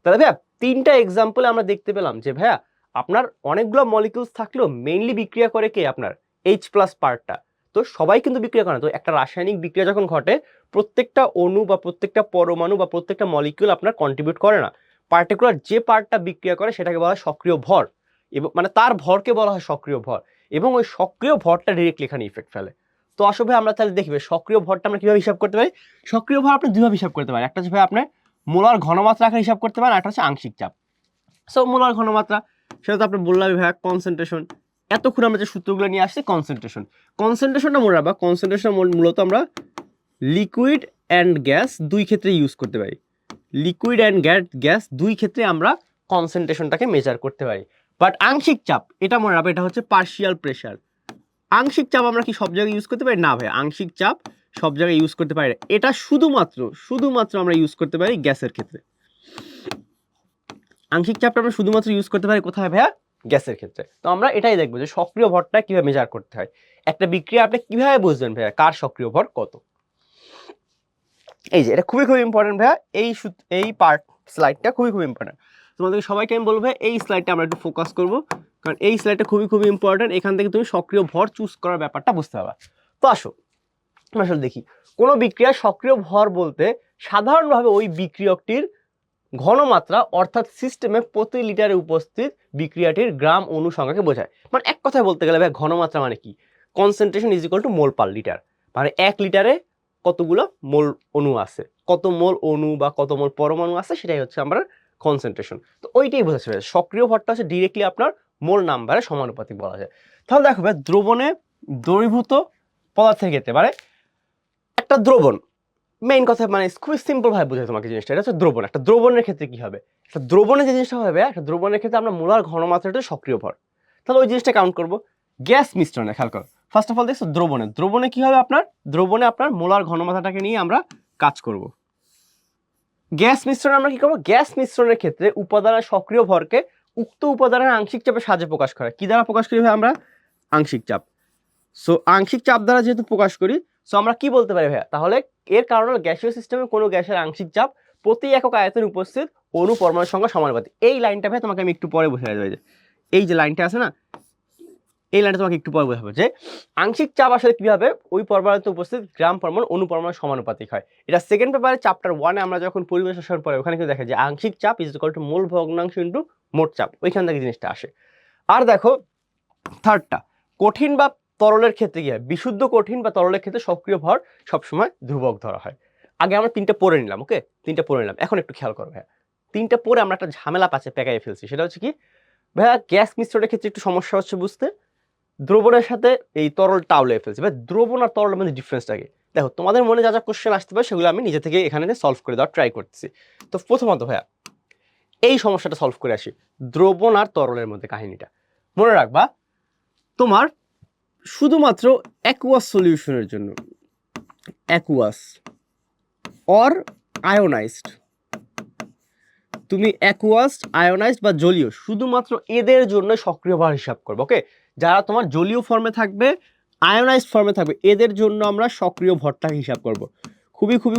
তাহলে ভাইয়া তিনটা এক্সাম্পলে আমরা দেখতে পেলাম যে ভাইয়া আপনার অনেকগুলো মলিকিউলস থাকলেও মেইনলি বিক্রিয়া করে কে? আপনার H+ পার্টটা। তো সবাই কিন্তু বিক্রিয়া করে না। তো একটা রাসায়নিক বিক্রিয়া যখন ঘটে প্রত্যেকটা অণু বা প্রত্যেকটা পরমাণু বা প্রত্যেকটা মলিকিউল আপনার কন্ট্রিবিউট করে না, পার্টিকুলার যে পার্টটা বিক্রিয়া করে সেটাকে বলা হয় সক্রিয় ভর, এবং মানে তার ভরকে বলা হয় সক্রিয় ভর, এবং ওই সক্রিয় ভরটা ডিরেক্টলি এখানে ইফেক্ট ফেলে। তো আসলে আমরা তাহলে দেখবে সক্রিয় ভরটা আমরা কিভাবে হিসাব করতে পারি? সক্রিয় ভর আপনি দুইভাবে হিসাব করতে পারেন, একটা হচ্ছে ভাই আপনি মোলার ঘনমাত্রা আকারে হিসাব করতে পারেন, একটা হচ্ছে আংশিক চাপ। সো মোলার ঘনমাত্রা সেটা তো আপনি বললাম ভাই কনসেন্ট্রেশন, এতক্ষণ আমরা যে সূত্রগুলো নিয়ে আসছি কনসেন্ট্রেশনটা মনে রাখবা, কনসেন্ট্রেশন মূলত আমরা লিকুইড অ্যান্ড গ্যাস দুই ক্ষেত্রে ইউজ করতে পারি। লিকুইড অ্যান্ড গ্যাস দুই ক্ষেত্রে আমরা কনসেন্ট্রেশনটাকে মেজার করতে পারি। বাট আংশিক চাপ এটা মনে রাখবে, এটা হচ্ছে পার্শিয়াল প্রেশার। আংশিক চাপ আমরা কি সব জায়গায় ইউজ করতে পারি? না ভাই, আংশিক চাপ সব জায়গায় ইউজ করতে পারি না। এটা শুধুমাত্র আমরা ইউজ করতে পারি গ্যাসের ক্ষেত্রে। আংশিক চাপটা আমরা শুধুমাত্র ইউজ করতে পারি কোথায় ভাইয়া? গ্যাসের ক্ষেত্রে। তো আমরা এটাই দেখবো যে সক্রিয় ভরটা কিভাবে মেজার করতে হয়। একটা বিক্রিয়া আপনি কিভাবে বুঝবেন ভাইয়া কার সক্রিয় ভর কত? এই যে এটা খুবই ইম্পর্টেন্ট ভাইয়া, এই পার্ট স্লাইডটা খুবই ইম্পর্টেন্ট। তোমাদেরকে সবাইকে আমি বলবো এই স্লাইডটা আমরা একটু ফোকাস করব, কারণ এই স্লাইডটা খুবই ইম্পর্টেন্ট। এখান থেকে তুমি সক্রিয় ভর চুজ করার ব্যাপারটা বুঝতে পারবা। তো আসো আসলে দেখি কোনো বিক্রিয়ার সক্রিয় ভর বলতে সাধারণভাবে ওই বিক্রিয়কটির ঘনমাত্রা অর্থাৎ সিস্টেমে প্রতি লিটারে উপস্থিত বিক্রিয়াটির গ্রাম অণু সংখ্যাকে বোঝায়। মানে এক কথায় বলতে গেলে ভাই ঘনমাত্রা মানে কি? Concentration is equal to mole per litre. মানে 1 লিটারে কতগুলো মোল অণু আছে, কত মোল অণু বা কত মোল পরমাণু আছে, সেটাই হচ্ছে আমরা কনসেন্ট্রেশন। তো ওইটাই বোঝাচ্ছে ভাই। সক্রিয় ভরটা হচ্ছে ডিরেক্টলি আপনার মোল নাম্বারের সমানুপাতিক বলা যায়। তাহলে দেখো ভাই, দ্রবণে দ্রবীভূত পদার্থের ক্ষেত্রে মানে একটা দ্রবণ, মেইন কথা মানে খুবই সিম্পল ভাবে বোঝাই তোমাকে জিনিসটা। এটা হচ্ছে দ্রবণ। একটা দ্রবণের ক্ষেত্রে কি হবে? একটা দ্রবণের যে জিনিসটা হবে, একটা দ্রবণের ক্ষেত্রে আমরা মোলার ঘনমাত্রাটা সক্রিয় ভর, তাহলে ওই জিনিসটা কাউন্ট করবো। গ্যাস মিশ্রণে খেয়াল করো, ফার্স্ট অফ অল দেখছো দ্রবণে কি হবে? দ্রবণে আপনার মোলার ঘনমাত্রাটাকে নিয়ে আমরা কাজ করব। গ্যাস মিশ্রণে আমরা কি করবো? গ্যাস মিশ্রণের ক্ষেত্রে উপাদানের সক্রিয় ভরকে উক্ত উপাদানের আংশিক চাপের সাহায্যে প্রকাশ করা। কি দ্বারা প্রকাশ করি ভাই? আমরা আংশিক চাপ। সো আংশিক চাপ দ্বারা যেহেতু প্রকাশ করি, সো আমরা কি বলতে পারি ভাইয়া? তাহলে এর কারণে গ্যাসীয় সিস্টেমে কোনো গ্যাসের আংশিক চাপ প্রতি একক আয়তনে উপস্থিত অণু পরমাণুর সংখ্যা সমানুপাতিক। এই লাইনটা ভাই তোমাকে আমি একটু পরে বোঝাই দেবো। এই যে লাইনটা আছে না, এই লাইনটা তোমাকে একটু পরে বোঝাবো যে আংশিক চাপ আসলে কিভাবে ওই পরমাণুতে উপস্থিত গ্রাম পরমাণু অণু পরমাণু সমানুপাতিক হয়। এটা সেকেন্ড পেপারে চ্যাপ্টার 1-এ আমরা যখন পরিবেশ রসায়ন পড়ে ওখানে কিন্তু দেখা যায় আংশিক চাপ ইজ ইকুয়াল টু মোল ভগ্নাংশ ইনটু মোট চাপ, ওইখান থেকে জিনিসটা আসে। আর দেখো থার্ডটা, কঠিন বা তরলের ক্ষেত্রে কি হয়? বিশুদ্ধ কঠিন বা তরলের ক্ষেত্রে সক্রিয় ভর সবসময় ধ্রুবক ধরা হয়। আগে আমরা তিনটা পড়ে নিলাম, ওকে? তিনটা পড়ে নিলাম। এখন একটু খেয়াল করো ভাইয়া, তিনটা পড়ে আমরা একটা ঝামেলা পেকাই ফেলছি। সেটা হচ্ছে কি ভাইয়া, গ্যাস মিশ্রণের ক্ষেত্রে একটু সমস্যা হচ্ছে বুঝতে। দ্রবণের সাথে এই তরল টাউলে ফেলছি ভাই। দ্রবণ আর তরলের মধ্যে ডিফারেন্সটা কি? দেখো তোমাদের মনে যা কোশ্চেন আসতে পারে সেগুলো আমি নিজে থেকে এখানে সলভ করে দেওয়ার ট্রাই করতেছি। তো প্রথমত ভাইয়া এই সমস্যাটা সলভ করে আসি। দ্রবণ আর তরলের মধ্যে কাহিনীটা মনে রাখবা, তোমার শুধুমাত্র অ্যাকুয়াস সলিউশনের জন্য, অ্যাকুয়াস অর আয়োনাইজড, তুমি অ্যাকুয়াস, আয়োনাইজড বা জলীয়, শুধুমাত্র এদের জন্য সক্রিয় ভর হিসাব করবে, ওকে? যারা তোমার জলীয় ফর্মে থাকবে, আয়োনাইজড ফর্মে থাকবে, এদের জন্য আমরা সক্রিয় ভরটাকে হিসাব করব।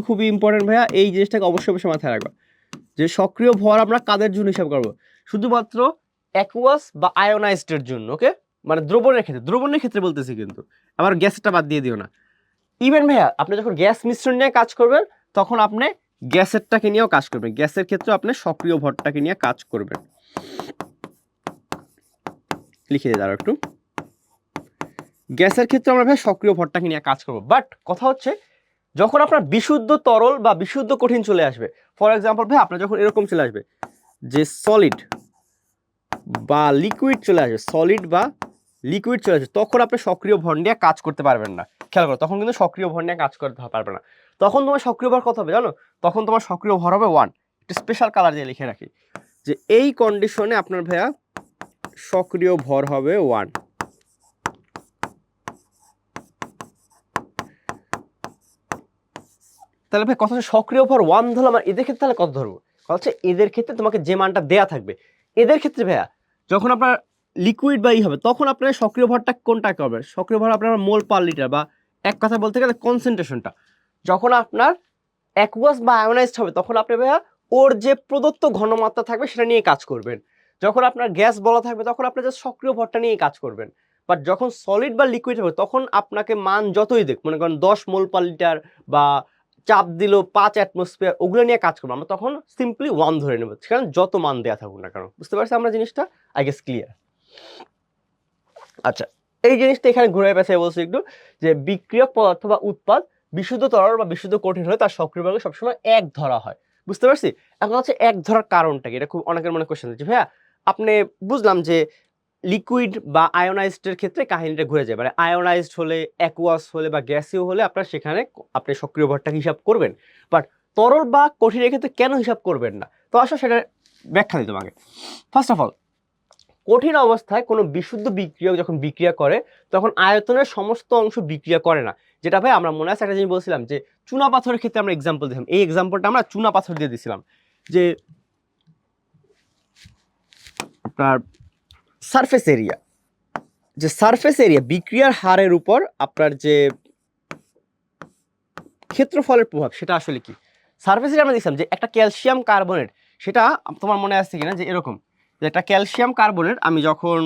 খুবই ইম্পর্টেন্ট ভাইয়া, এই জিনিসটাকে অবশ্যই মাথায় রাখবা যে সক্রিয় ভর আমরা কাদের জন্য হিসাব করব? শুধুমাত্র অ্যাকুয়াস বা আয়োনাইজডের জন্য, ওকে? মানে দ্রবণের ক্ষেত্রে বলতেছি, কিন্তু আবার গ্যাসটা বাদ দিয়ে দিও না। ইভেন ভাইয়া আপনি যখন গ্যাস মিশ্রণ নিয়ে কাজ করবেন তখন আপনি গ্যাসেরটাকে নিয়েও কাজ করবেন। গ্যাসের ক্ষেত্রে আপনি সক্রিয় ভরটাকে নিয়ে কাজ করবেন। লিখে দিয়ে দাঁড়াও একটু। গ্যাসের ক্ষেত্রে আমরা ভাই সক্রিয় ভরটাকে নিয়ে কাজ করব। বাট কথা হচ্ছে যখন আপনার বিশুদ্ধ তরল বা বিশুদ্ধ কঠিন চলে আসবে, ফর এক্সাম্পল ভাই আপনার যখন এরকম চলে আসবে যে সলিড বা লিকুইড চলে আসবে, তখন আপনি সক্রিয় ভর নিয়ে কাজ করতে পারবেন না। খেয়াল করো, তখন কিন্তু সক্রিয় ভর নিয়ে কাজ করতে পারবে না। তখন তোমার সক্রিয় ভর কত হবে জানো? তখন তোমার সক্রিয় ভর হবে 1। একটা স্পেশাল কালার দিয়ে লিখে রাখি যে এই কন্ডিশনে আপনার ভাইয়া সক্রিয় ভর হবে 1। তাহলে ভাই কথা হচ্ছে সক্রিয় ভর 1 ধরলাম, আর এদের ক্ষেত্রে তাহলে কত ধরবো? কথা হচ্ছে এদের ক্ষেত্রে তোমাকে যে মানটা দেয়া থাকবে, এদের ক্ষেত্রে ভাইয়া যখন আপনার লিকুইড বা হবে তখন আপনার সক্রিয় ভরটা কোনটা হবে? সক্রিয় ভর আপনার মোল পার লিটার, বা এক কথা বলতে গেলে কনসেন্ট্রেশনটা। যখন আপনার অ্যাকুয়াস বা আয়োনাইজড হবে তখন আপনি ভাইয়া ওর যে প্রদত্ত ঘনমাত্রা থাকবে সেটা নিয়ে কাজ করবেন। যখন আপনার গ্যাস বলা থাকবে তখন আপনি যে সক্রিয় ভরটা নিয়ে কাজ করবেন। বাট যখন সলিড বা লিকুইড হবে তখন আপনাকে মান যতই দেখ, মনে করেন 10 মোল পার লিটার বা চাপ দিল 5 অ্যাটমসফিয়ার, ওগুলো নিয়ে কাজ করবো আমরা, তখন সিম্পলি 1 ধরে নেব, কারণ যত মান দেয়া থাকুক না কেন। বুঝতে পারছি আমরা জিনিসটা? I guess clear. আচ্ছা, এই জিনিসটা এখানে ঘুরে পেঁচাই বলছি একটু, যে বিক্রিয়ক পদার্থ বা উৎপাদ বিশুদ্ধ তরল বা বিশুদ্ধ কঠিন হলে তার সক্রিয় ভর সবসময় 1 ধরা হয়। বুঝতে পারছি? এখন হচ্ছে 1 ধরার কারণটা কি? এটা খুব অনেকের মনে কোশ্চেন হচ্ছে ভাইয়া, আপনি বুঝলাম যে লিকুইড বা আয়োনাইজডের ক্ষেত্রে কাহিনীটা ঘুরে যায়, মানে আয়োনাইজড হলে, অ্যাকুয়াস হলে বা গ্যাসীয় হলে আপনার সেখানে আপনি সক্রিয় ভরটাকে হিসাব করবেন, বাট তরল বা কঠিনের ক্ষেত্রে কেন হিসাব করবেন না? তো আসলে সেটা ব্যাখ্যা দিই তোমাকে। ফার্স্ট অফ অল, কঠিন অবস্থায় কোনো বিশুদ্ধ বিক্রিয়ক যখন বিক্রিয়া করে তখন আয়তনের সমস্ত অংশ বিক্রিয়া করে না, যেটা ভাই আমরা মনে আছে একটা জিনিস বলছিলাম যে চুনা পাথরের ক্ষেত্রে আমরা এক্সাম্পল দিলাম, এই এক্সাম্পলটা আমরা চুনা পাথর দিয়ে দিছিলাম যে আপনার সারফেস এরিয়া, যে সারফেস এরিয়া বিক্রিয়ার হারের উপর আপনার যে ক্ষেত্রফলের প্রভাব সেটা আসলে কি। সারফেস এরিয়া আমরা দেখলাম যে একটা ক্যালসিয়াম কার্বনেট, সেটা তোমার মনে আসছে কিনা যে এরকম, যে একটা ক্যালসিয়াম কার্বনেট আমি যখন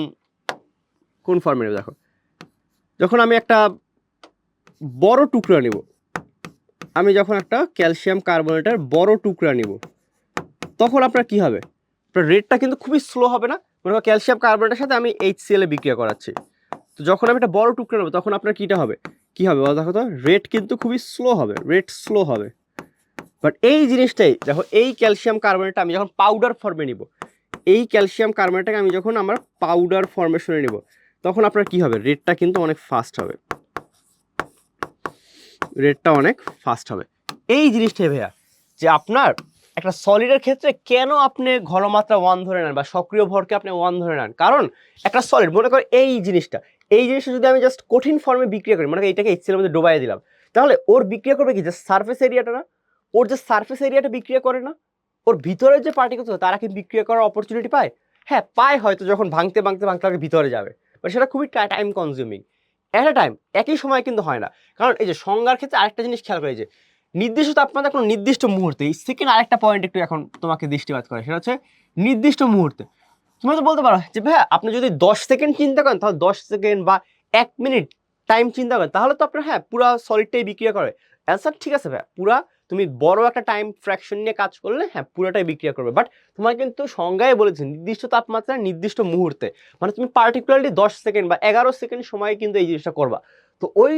কোন ফর্মে দেখো, যখন আমি একটা বড় টুকরা নিব, আমি যখন একটা ক্যালসিয়াম কার্বনেটের বড় টুকরা নিব তখন আপনার কি হবে, আপনার রেটটা কিন্তু খুবই স্লো হবে না? মনে করো ক্যালসিয়াম কার্বনেটের সাথে আমি HCl এ বিক্রিয়া করাচ্ছি, তো যখন আমি একটা বড় টুকরা নেব তখন আপনার কীটা হবে, কি হবে বলো দেখো তো, রেট কিন্তু খুবই স্লো হবে, রেট স্লো হবে। বাট এই জিনিসটাই দেখো, এই ক্যালসিয়াম কার্বনেটটা আমি যখন পাউডার ফর্মে নিব, এই ক্যালসিয়াম কার্বনেটটাকে আমি যখন আমার পাউডার ফর্মেশনে নিব তখন আপনার কি হবে, রেটটা কিন্তু অনেক ফাস্ট হবে, রেটটা অনেক ফাস্ট হবে। এই জিনিসটাই ভাইয়া যে আপনার একটা সলিডের ক্ষেত্রে কেন আপনি ঘনমাত্রা 1 ধরে নেন বা সক্রিয় ভরকে আপনি 1 ধরে নেন, কারণ একটা সলিড মনে করো এই জিনিসটা যদি আমি জাস্ট কঠিন ফর্মে বিক্রিয়া করি, মানে এইটাকে HCl এর মধ্যে ডোবাই দিলাম, তাহলে ওর বিক্রিয়া করবে কি, যে সারফেস এরিয়াটা না, ওর যে সারফেস এরিয়াটা বিক্রিয়া করে না, ওর ভিতরের যে পার্টিকেল তারা কি বিক্রিয়া করার অপরচুনিটি পায়? হ্যাঁ পায়, হয়তো যখন ভাঙতে ভাঙতে ভাঙতে ভাঙতে ভিতরে যাবে, বাট সেটা খুবই টাইম কনজিউমিং এট এ টাইম, একই সময় কিন্তু হয় না। কারণ এই যে সংজ্ঞার ক্ষেত্রে আরেকটা জিনিস খেয়াল করে, যে নির্দিষ্ট তাপমাত্রা কোনো নির্দিষ্ট মুহূর্তে, এই সেকেন্ড আরেকটা পয়েন্ট একটু এখন তোমাকে দৃষ্টিপাত করে, সেটা হচ্ছে নির্দিষ্ট মুহূর্তে। তুমি তো বলতে পারো যে ভাইয়া আপনি যদি 10 সেকেন্ড চিন্তা করেন তাহলে 10 সেকেন্ড বা 1 মিনিট টাইম চিন্তা করেন তাহলে তো আপনার হ্যাঁ পুরো সলিডটাই বিক্রিয়া করে। অ্যান্সার ঠিক আছে ভাইয়া, পুরা তুমি বড় একটা টাইম ফ্র্যাকশন নিয়ে কাজ করলে হ্যাঁ পুরোটাই বিক্রিয়া করবে, বাট তোমার কিন্তু সংজ্ঞায় বলেছে নির্দিষ্ট তাপমাত্রা নির্দিষ্ট মুহূর্তে, মানে তুমি পার্টিকুলারলি 10 সেকেন্ড বা 11 সেকেন্ড সময় কিন্তু এই জিনিসটা করবা। তো ওই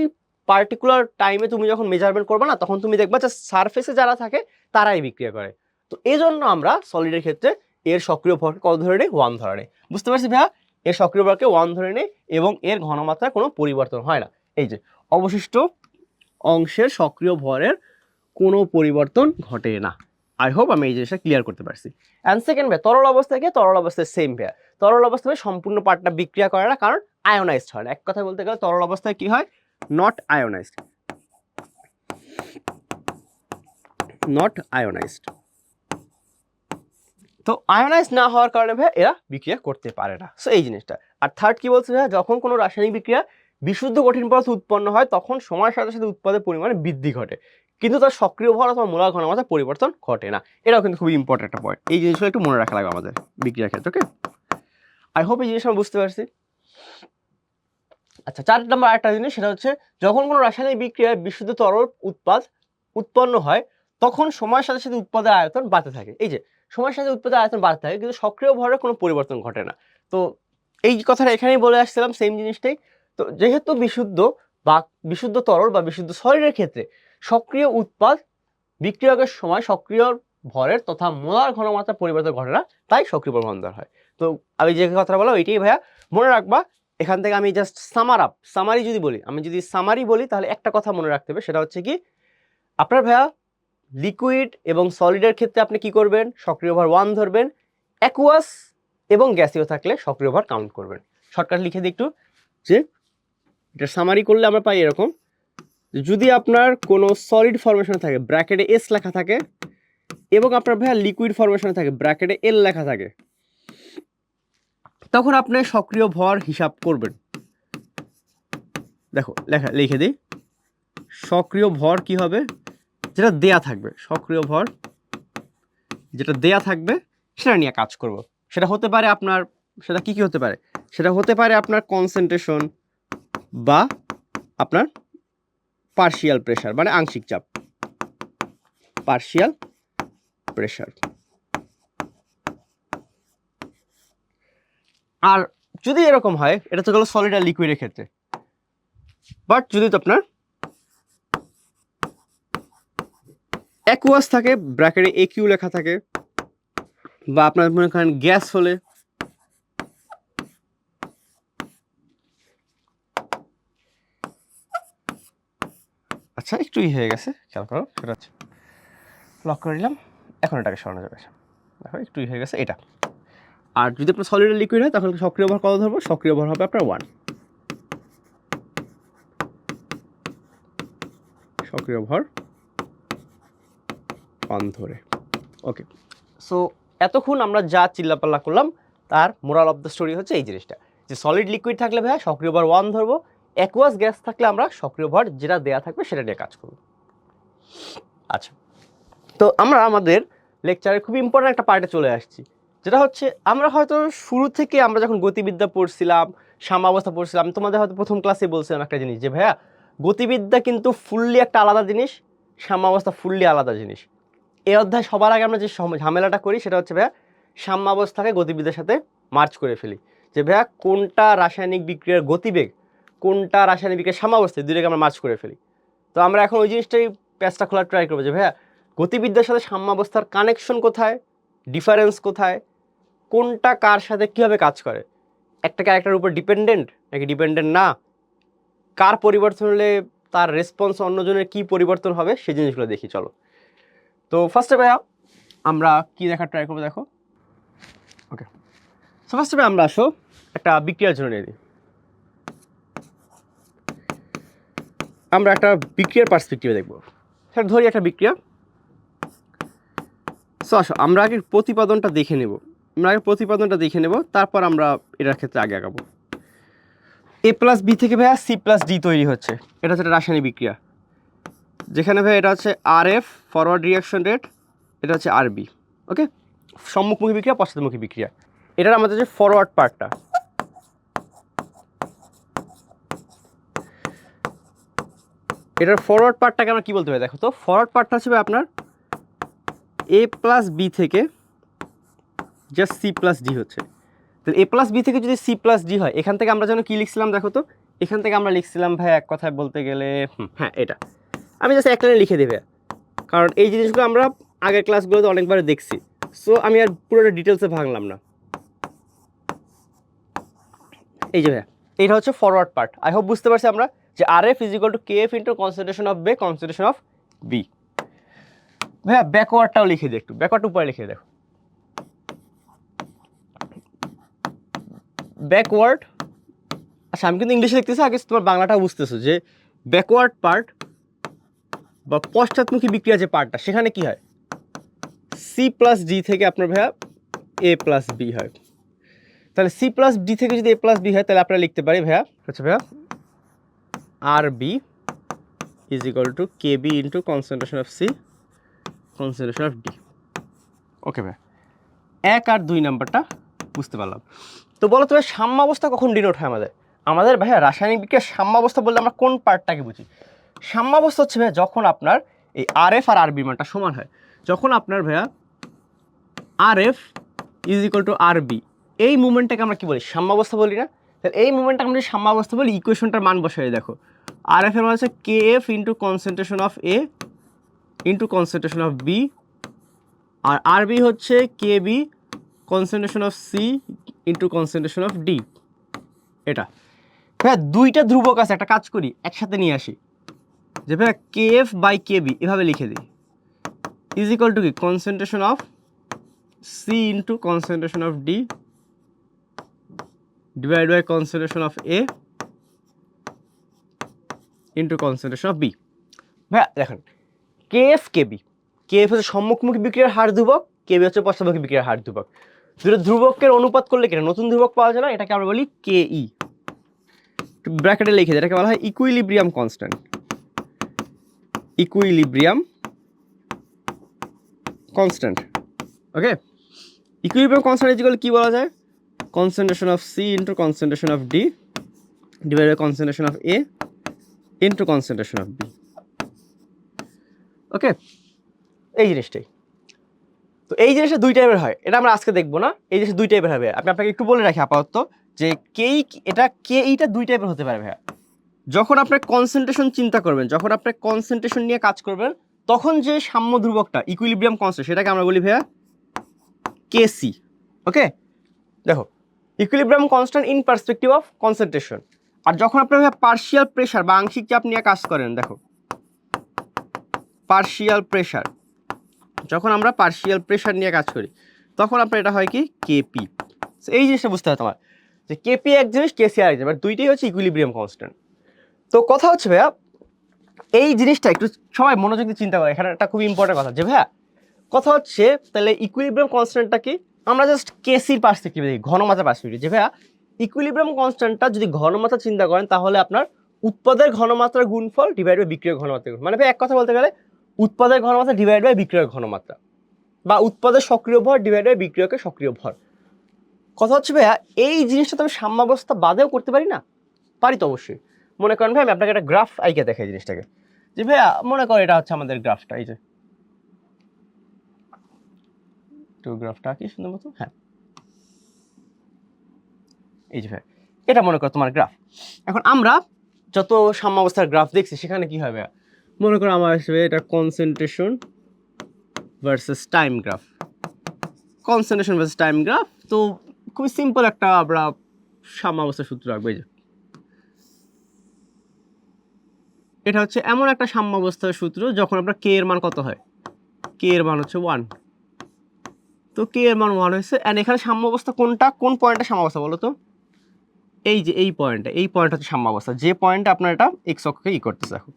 পার্টিকুলার টাইমে তুমি যখন মেজারমেন্ট করবে না তখন তুমি দেখবা যে সারফেসে যারা থাকে তারাই বিক্রিয়া করে। তো এই জন্য আমরা সলিডের ক্ষেত্রে এর সক্রিয় ভরকে কত ধরে নেই, 1 ধরে নেই। বুঝতে পারছি ভাইয়া, এর সক্রিয় ভরকে 1 ধরে নেই এবং এর ঘনমাত্রায় কোনো পরিবর্তন হয় না। এই যে অবশিষ্ট অংশের সক্রিয় ভরের কোনো পরিবর্তন ঘটে না। আই হোপ আমি এই জিনিসটা ক্লিয়ার করতে পারছি। অ্যান্ড সেকেন্ড ভাই, তরল অবস্থায় কি, তরল অবস্থায় সেম ভাইয়া, তরল অবস্থায় সম্পূর্ণ পার্টটা বিক্রিয়া করে না, কারণ আয়োনাইজড হয় না। এক কথায় বলতে গেলে তরল অবস্থায় কি হয়, নট আয়োনাইজড, নট আয়োনাইজড। তো আয়োনাইজ না হওয়ার কারণে ভাই এরা বিক্রিয়া করতে পারে না। সো এই জিনিসটা। আর থার্ড কি বলছে ভাই, যখন কোনো রাসায়নিক বিক্রিয়া বিশুদ্ধ কঠিন পদার্থ উৎপন্ন হয় তখন সময়ের সাথে সাথে উৎপাদের পরিমাণে বৃদ্ধি ঘটে, কিন্তু তার সক্রিয় ভর অথবা মোলার ঘনমাত্রায় পরিবর্তন ঘটে না। এটাও কিন্তু খুবই ইম্পর্টেন্ট একটা পয়েন্ট, এই জিনিসগুলো একটু মনে রাখা লাগবে আমাদের বিক্রিয়ার ক্ষেত্রে। ওকে, আই হোপ এই জিনিসটা আমি বুঝতে পারছি। আচ্ছা, 4 নম্বর আরেকটা জিনিস, সেটা হচ্ছে যখন কোনো রাসায়নিক বিক্রিয়ায় বিশুদ্ধ তরল উৎপন্ন হয় তখন সময়ের সাথে সাথে উৎপাদের আয়তন বাড়তে থাকে। এই যে সময়ের সাথে উৎপাদের আয়তন বাড়তে থাকে কিন্তু সক্রিয় ভরের কোনো পরিবর্তন ঘটে না। তো এই কথাটা এখানেই বলে আসছিলাম, সেম জিনিসটাই। তো যেহেতু বিশুদ্ধ তরল বা বিশুদ্ধ সলিডের ক্ষেত্রে সক্রিয় উৎপাদ বিক্রিয়কের সময় সক্রিয় ভরের তথা মোলার ঘনমাত্রা পরিবর্তন ঘটে না, তাই সক্রিয় প্রবন্ধন হয়। তো আমি যে কথা বললাম এটাই ভাইয়া মনে রাখবা। এখান থেকে আমি জাস্ট সামারি যদি বলি, আমি যদি সামারি বলি তাহলে একটা কথা মনে রাখতে হবে, সেটা হচ্ছে কি আপনার ভাইয়া লিকুইড এবং সলিডের ক্ষেত্রে আপনি কি করবেন, সক্রিয় ভর 1 ধরবেন, অ্যাকুয়াস এবং গ্যাসীয় থাকলে সক্রিয় ভর কাউন্ট করবেন। শর্টকাট লিখে দিই একটু, যে এটা সামারি করলে আমরা পাই এরকম, যদি আপনার কোনো সলিড ফরমেশন থাকে ব্র্যাকেটে S লেখা থাকে এবং আপনার ভাইয়া লিকুইড ফরমেশনে থাকে ব্র্যাকেটে L লেখা থাকে, তখন আপনি সক্রিয় ভর হিসাব করবেন। দেখো লিখে দিই, সক্রিয় ভর কি হবে, যেটা দেয়া থাকবে, সক্রিয় ভর যেটা দেয়া থাকবে সেটা নিয়ে কাজ করব। সেটা হতে পারে আপনার, সেটা কি হতে পারে, সেটা হতে পারে আপনার কনসেন্ট্রেশন বা আপনার পার্শিয়াল প্রেশার, মানে আংশিক চাপ, পার্শিয়াল প্রেশার। আর যদি এরকম হয়, এটা তো গেলো সলিড আর লিকুইডের ক্ষেত্রে, বাট যদি তো আপনার অ্যাকুয়াস থাকে ব্র্যাকেটে AQ লেখা থাকে, বা আপনার মনে করেন গ্যাস হলে আচ্ছা একটু হয়ে গেছে, খেয়াল করো, সেটা হচ্ছে লক করে নিলাম। এখন এটাকে সরানো যাবে, দেখো একটু হয়ে গেছে এটা। আর যদি আপনার সলিড লিকুইড হয় তাহলে সক্রিয় ভর কত ধরবো? সক্রিয় ভর হবে আপনার 1, সক্রিয় ভর 1 ধরে। ওকে, সো এতক্ষণ আমরা যা চিল্লাপাল্লা করলাম তার মোরাল অফ দ্য স্টোরি হচ্ছে এই জিনিসটা, যে সলিড লিকুইড থাকলে ভাইয়া সক্রিয় ভর 1 ধরবো, অ্যাকুয়াস গ্যাস থাকলে আমরা সক্রিয় ভর যেটা দেয়া থাকবে সেটা নিয়ে কাজ করব। আচ্ছা, তো আমরা আমাদের লেকচারে খুব ইম্পর্ট্যান্ট একটা পার্টে চলে আসছি, যেটা হচ্ছে আমরা হয়তো শুরু থেকে আমরা যখন গতিবিদ্যা পড়ছিলাম, সাম্যাবস্থা পড়ছিলাম, তোমাদের হয়তো প্রথম ক্লাসে বলছিলাম একটা জিনিস যে ভাইয়া গতিবিদ্যা কিন্তু ফুললি একটা আলাদা জিনিস, সাম্যাবস্থা ফুললি আলাদা জিনিস। এই অধ্যায় সবার আগে আমরা যে ঝামেলাটা করি সেটা হচ্ছে ভাইয়া সাম্যাবস্থাকে গতিবিদ্যার সাথে মার্চ করে ফেলি, যে ভাইয়া কোনটা রাসায়নিক বিক্রিয়ার গতিবেগ, কোনটা রাসায়নিক বিক্রিয়ার সাম্যাবস্থা, দুইটাকে আমরা মার্চ করে ফেলি। তো আমরা এখন ওই জিনিসটাই প্যাচটা খোলার ট্রাই করবো যে ভাইয়া গতিবিদ্যার সাথে সাম্যাবস্থার কানেকশন কোথায়, ডিফারেন্স কোথায়, কোনটা কার সাথে কীভাবে কাজ করে, একটা ক্যারেক্টারের উপর ডিপেন্ডেন্ট নাকি ডিপেন্ডেন্ট না, কার পরিবর্তন হলে তার রেসপন্স অন্যজনের কী পরিবর্তন হবে, সেই জিনিসগুলো দেখি চলো। তো ফার্স্টে ভাইয়া আমরা কি দেখার ট্রাই করবো, দেখো। ওকে, সো ফার্স্টে আমরা আসো একটা বিক্রিয়ার জন্য নিয়ে দিই, আমরা একটা বিক্রিয়ার পার্সপেক্টিভে দেখবো। সেটা ধরি একটা বিক্রিয়া। সো আসো আমরা আগে প্রতিপাদনটা দেখে নেব, তারপর আমরা এটার ক্ষেত্রে আগে আগাবো। এ প্লাস বি থেকে ভাইয়া সি প্লাস ডি তৈরি হচ্ছে, এটা হচ্ছে একটা রাসায়নিক বিক্রিয়া, যেখানে ভাই এটা হচ্ছে আর এফ ফরওয়ার্ড রিয়াকশন রেট, এটা হচ্ছে আর বি। ওকে, সম্মুখমুখী বিক্রিয়া, পশ্চাৎমুখী বিক্রিয়া। এটার আমাদের যে ফরওয়ার্ড পার্টটা, এটার ফরওয়ার্ড পার্টটাকে আমরা কি বলতে পারি, দেখো তো ফরওয়ার্ড পার্টটা হচ্ছে আপনার এ প্লাস বি থেকে জাস্ট সি প্লাস ডি হচ্ছে। তাহলে এ প্লাস বি থেকে যদি সি প্লাস ডি হয়, এখান থেকে আমরা যেন কি লিখছিলাম, দেখো তো এখান থেকে আমরা লিখছিলাম ভাই এক কথায় বলতে গেলে, হ্যাঁ এটা আমি জাস্ট এক লাইনে লিখে দেবে, কারণ এই জিনিসগুলো আমরা আগের ক্লাসগুলোতে অনেকবার দেখছি, সো আমি আর পুরোটা ডিটেলসে ভাঙলাম না। এই যে ভাইয়া এইটা হচ্ছে ফরওয়ার্ড পার্ট। আই হোপ বুঝতে পারছি আমরা যে R F is equal to K F into concentration of B concentration of B. ভাইয়া ব্যাকওয়ার্ডটাও লিখে দিই একটু, ব্যাকওয়ার্ড উপরে লিখে দেখো, ব্যাকওয়ার্ড। আচ্ছা আমি কিন্তু ইংলিশে লিখতেছি, আগে তোমার বাংলাটাও বুঝতেছো যে ব্যাকওয়ার্ড পার্ট বা পশ্চাৎমুখী বিক্রিয়া যে পার্টটা, সেখানে কি হয়, সি প্লাস ডি থেকে আপনার ভাইয়া এ প্লাস বি হয়। তাহলে সি প্লাস ডি থেকে যদি এ প্লাস বি হয়, তাহলে আপনারা লিখতে পারি ভাইয়া হচ্ছে ভাইয়া R B is equal to K B into concentration of C concentration of D. Okay ভাইয়া, 1 আর 2 নাম্বারটা বুঝতে পারলাম। তো বলো তো ভাই সাম্যাবস্থা কখন ডিনোট হয় আমাদের ভাইয়া রাসায়নিক বিক্রিয়ার সাম্যাবস্থা বললে আমরা কোন পার্টটাকে বুঝি? সাম্যাবস্থা হচ্ছে ভাইয়া যখন আপনার এই আর এফ আর আর বির মানটা সমান হয়, যখন আপনার ভাইয়া R F is equal to R B, এই মুভমেন্টটাকে আমরা কি বলি, সাম্যাবস্থা বলি না? তাহলে এই মুভমেন্টটাকে আমরা সাম্যাবস্থা বলি, ইকুয়েশনটার মান বসাই দেখো, আর এফ এর মান হচ্ছে K F into concentration of A into concentration of B, আর আর বি হচ্ছে K B concentration of C into concentration of D. এটা হ্যাঁ দুইটা ধ্রুবক আছে, একটা কাজ করি একসাথে নিয়ে আসি, যে ভাই K F by K B এভাবে লিখে দিই, ইজ ইকুয়াল টু কি concentration of C into concentration of D divide by concentration of A into concentration of B. ভাইয়া দেখেন কে এফ হচ্ছে সম্মুখমুখী বিক্রিয়ার হার ধ্রুবক, কে বি হচ্ছে পশ্চাৎমুখী বিক্রিয়ার হার ধ্রুবক। দুটো ধ্রুবকের অনুপাত করলে কিনা নতুন ধ্রুবক পাওয়া যায় না, এটাকে আমরা বলি কে ই, ব্র্যাকেটে লিখে দেয়, এটাকে বলা হয় equilibrium constant, equilibrium constant. Okay, equilibrium constant is equal কি বলা যায়, concentration of C into concentration of D divide by concentration of A into concentration of B. Okay, এই জিনিসটাই। তো এই জিনিসটা দুই টাইপের হয়, এটা আমরা আজকে দেখবো না, এই জিনিসটা দুই টাইপের হবে। আমি আপনাকে একটু বলে রাখি আপাতত যে কে ইটা দুই টাইপের হতে পারে ভাইয়া। যখন আপনার কনসেন্ট্রেশন চিন্তা করবেন, যখন আপনার কনসেন্ট্রেশন নিয়ে কাজ করবেন, তখন যে সাম্য ধ্রুবকটা ইকুইলিব্রিয়াম কনস্ট্যান্ট সেটাকে আমরা বলি ভাইয়া কেসি। ওকে, দেখো equilibrium constant in perspective of concentration. আর যখন আপনার ভাইয়া পার্শিয়াল প্রেশার বা আংশিক চাপ নিয়ে কাজ করেন, দেখো পার্শিয়াল প্রেশার, যখন আমরা পার্শিয়াল প্রেশার নিয়ে কাজ করি তখন আপনার এটা হয় কি কেপি। এই জিনিসটা বুঝতে হবে তোমার, যে কেপি এক জিনিস, কেসি আর এক জিনিস, দুইটাই হচ্ছে ইকুইলিব্রিয়াম কনস্ট্যান্ট। তো কথা হচ্ছে ভাইয়া এই জিনিসটা একটু সবাই মনোযোগ দিয়ে চিন্তা করে, এখানে একটা খুব ইম্পর্টেন্ট কথা, যে ভাইয়া কথা হচ্ছে তাহলে ইকুইলিব্রিয়াম কনস্ট্যান্টটা কি, আমরা জাস্ট কেসির পার্সপেক্টিভে দেখি, ঘনমাত্রার পার্সপেক্টিভ, যে ভাইয়া ইকুইলিব্রিয়াম কনস্ট্যান্টটা যদি ঘনমাত্রা চিন্তা করেন তাহলে আপনার উৎপাদের ঘনমাত্রার গুণফল ডিভাইড বাই বিক্রিয়ক ঘনমাত্রা, মানে ভাই এক কথা বলতে গেলে উৎপাদের ঘনমাত্রা ডিভাইড বাই বিক্রিয়ক ঘনমাত্রা, বা উৎপাদের সক্রিয় ভর ডিভাইড বাই বিক্রিয়কের সক্রিয় ভর। কথা হচ্ছে ভাইয়া এই জিনিসটা তো আমি সাম্যাবস্থা বাদেও করতে পারি না? পারি তো অবশ্যই। মনে করেন ভাই আমি আপনাকে একটা গ্রাফ আইকে দেখাই জিনিসটাকে, যে ভাইয়া মনে করো এটা হচ্ছে আমাদের গ্রাফটা, এই যে তো গ্রাফটা কি সুন্দর মতো, হ্যাঁ এই যে ভাই এটা মনে করো তোমার গ্রাফ। এখন আমরা যত সাম্যাবস্থার গ্রাফ দেখছি সেখানে কি হবে, মনে করো আমার আসবে এটা concentration versus time graph, concentration versus time graph. তো খুবই সিম্পল একটা আমরা সাম্যাবস্থার সূত্র রাখবো, এই যে এটা হচ্ছে এমন একটা সাম্যাবস্থার সূত্র যখন আপনার কে এর মান কত হয়, কে এর মান হচ্ছে 1, তো কে এর মান 1 হয়েছে, এন্ড এখানে সাম্যাবস্থা কোনটা, কোন পয়েন্টটা সাম্যাবস্থা বলো তো, এই যে এই পয়েন্ট হচ্ছে সাম্যাবস্থা, যে পয়েন্টে আপনার এটা এক্স অক্ষকে ই করতেছে এখন,